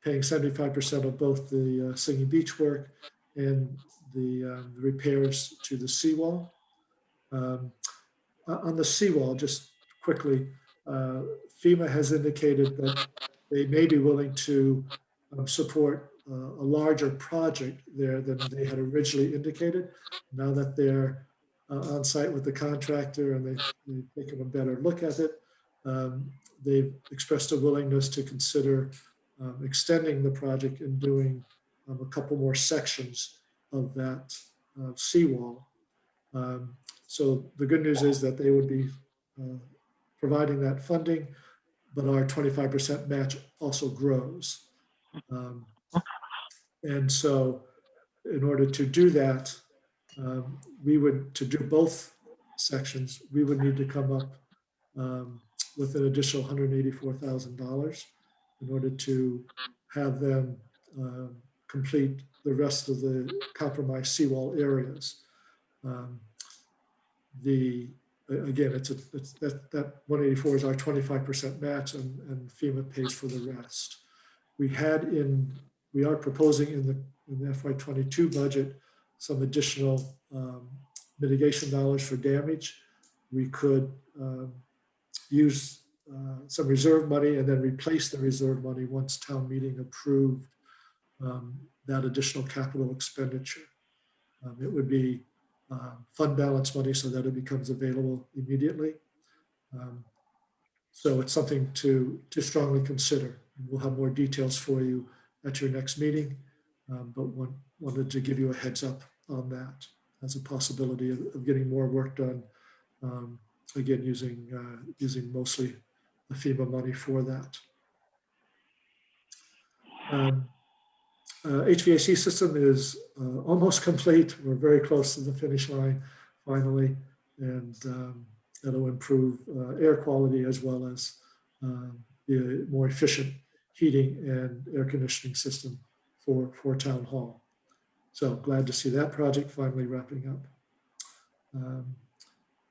paying 75% of both the Singing Beach work and the repairs to the seawall. On the seawall, just quickly, FEMA has indicated that they may be willing to support a larger project there than they had originally indicated. Now that they're on site with the contractor and they've taken a better look at it, they've expressed a willingness to consider extending the project and doing a couple more sections of that seawall. So the good news is that they would be providing that funding, but our 25% match also grows. And so in order to do that, to do both sections, we would need to come up with an additional $184,000 in order to have them complete the rest of the compromised seawall areas. Again, that 184 is our 25% match, and FEMA pays for the rest. We are proposing in the FY22 budget some additional mitigation dollars for damage. We could use some reserve money and then replace the reserve money once town meeting approved that additional capital expenditure. It would be fund balance money so that it becomes available immediately. So it's something to strongly consider. We'll have more details for you at your next meeting, but wanted to give you a heads up on that as a possibility of getting more work done. Again, using mostly the FEMA money for that. HVAC system is almost complete. We're very close to the finish line finally, and that'll improve air quality as well as the more efficient heating and air conditioning system for Town Hall. So glad to see that project finally wrapping up.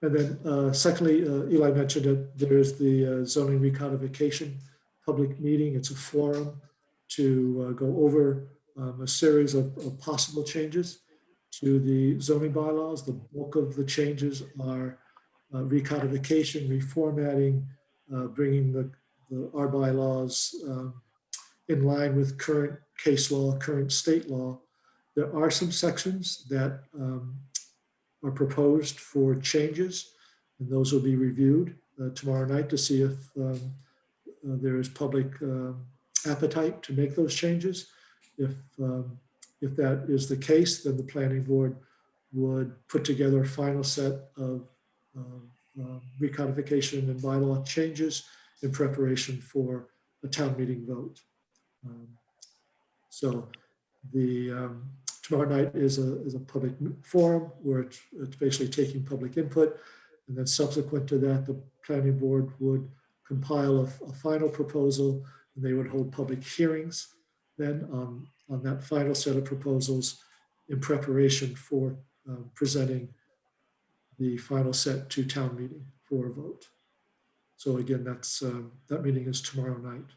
And then secondly, Eli mentioned it, there's the zoning recodification public meeting. It's a forum to go over a series of possible changes to the zoning bylaws. The bulk of the changes are recodification, reformatting, bringing our bylaws in line with current case law, current state law. There are some sections that are proposed for changes, and those will be reviewed tomorrow night to see if there is public appetite to make those changes. If that is the case, then the planning board would put together a final set of recodification and bylaw changes in preparation for a town meeting vote. So tomorrow night is a public forum where it's basically taking public input, and then subsequent to that, the planning board would compile a final proposal, and they would hold public hearings then on that final set of proposals in preparation for presenting the final set to town meeting for a vote. So again, that meeting is tomorrow night.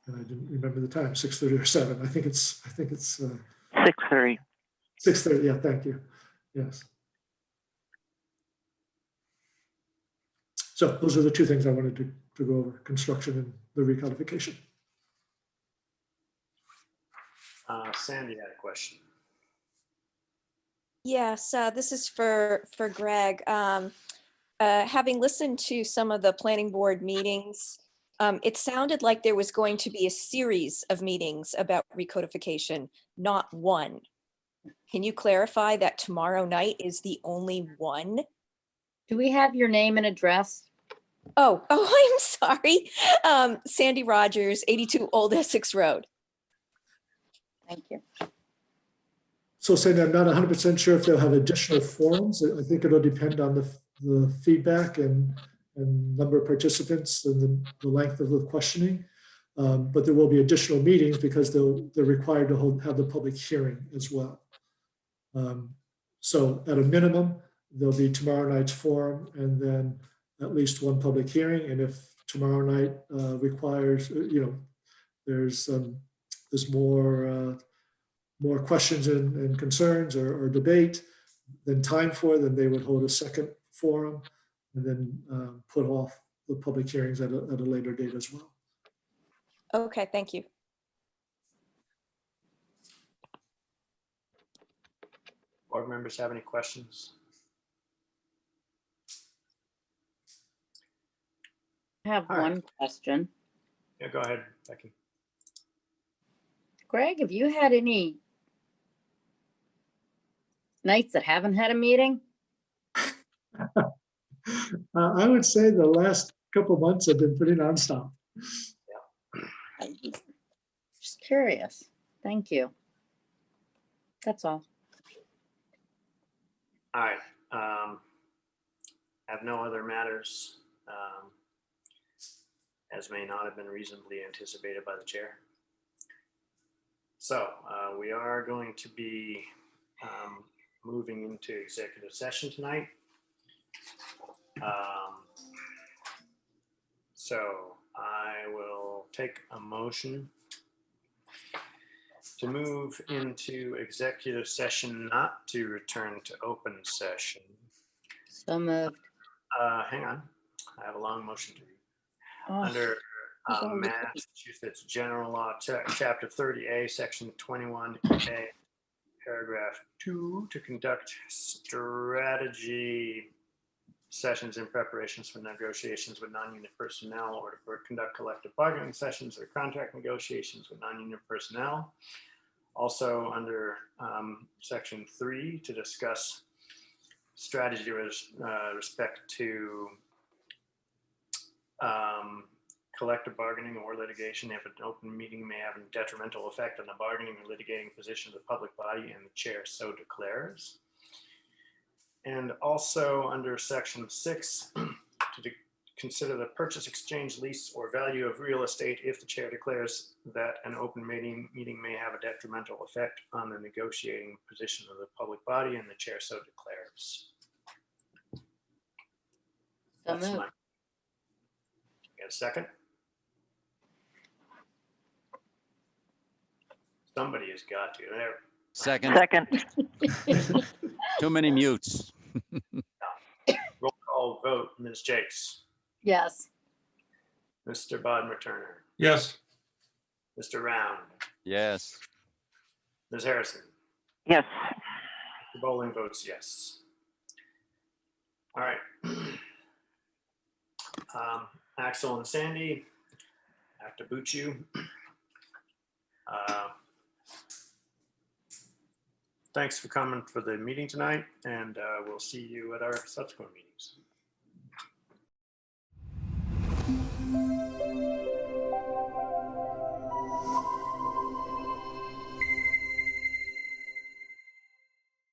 And I didn't remember the time, 6:30 or 7. I think it's 6:30. 6:30. Yeah, thank you. Yes. So those are the two things I wanted to go over: construction and the recodification. Sandy had a question. Yes, this is for Greg. Having listened to some of the planning board meetings, it sounded like there was going to be a series of meetings about recodification, not one. Can you clarify that tomorrow night is the only one? Do we have your name and address? Oh, I'm sorry. Sandy Rogers, 82 Old Essex Road. Thank you. So Sandy, I'm not 100% sure if they'll have additional forums. I think it'll depend on the feedback and number of participants and the length of the questioning. But there will be additional meetings because they're required to have the public hearing as well. So at a minimum, there'll be tomorrow night's forum and then at least one public hearing. And if tomorrow night requires, there's more questions and concerns or debate than time for, then they would hold a second forum and then put off the public hearings at a later date as well. Okay, thank you. Board members have any questions? I have All right. one question. Yeah, go ahead, Becky. Greg, have you had any nights that haven't had a meeting? I would say the last couple months have been pretty nonstop. I'm just curious. Thank you. That's all. All right. Have no other matters, as may not have been reasonably anticipated by the chair. So we are going to be moving into executive session tonight. So I will take a motion to move into executive session, not to return to open session. So moved. Hang on, I have a long motion to read. Oh, Under there's only- Massachusetts General Law, Chapter 30A, Section 21A, Paragraph 2, to conduct strategy sessions in preparations for negotiations with non-union personnel, or to conduct collective bargaining sessions or contract negotiations with non-union personnel. Also under Section 3, to discuss strategy with respect to collective bargaining or litigation if an open meeting may have a detrimental effect on the bargaining or litigating position of the public body and the chair so declares. And also under Section 6, to consider the purchase, exchange, lease, or value of real estate if the chair declares that an open meeting may have a detrimental effect on the negotiating position of the public body and the chair so declares. That's my. Get a second? Somebody has got to. There. Second, Second. too many mutes. Roll call vote. Ms. Jakes, Yes. Mr. Bodmer-Turner, Yes. Mr. Round, Yes. Ms. Harrison. Yes. Mr. Bowling votes yes. All right. Axel and Sandy, I have to boot you. Thanks for coming for the meeting tonight, and we'll see you at our subsequent meetings.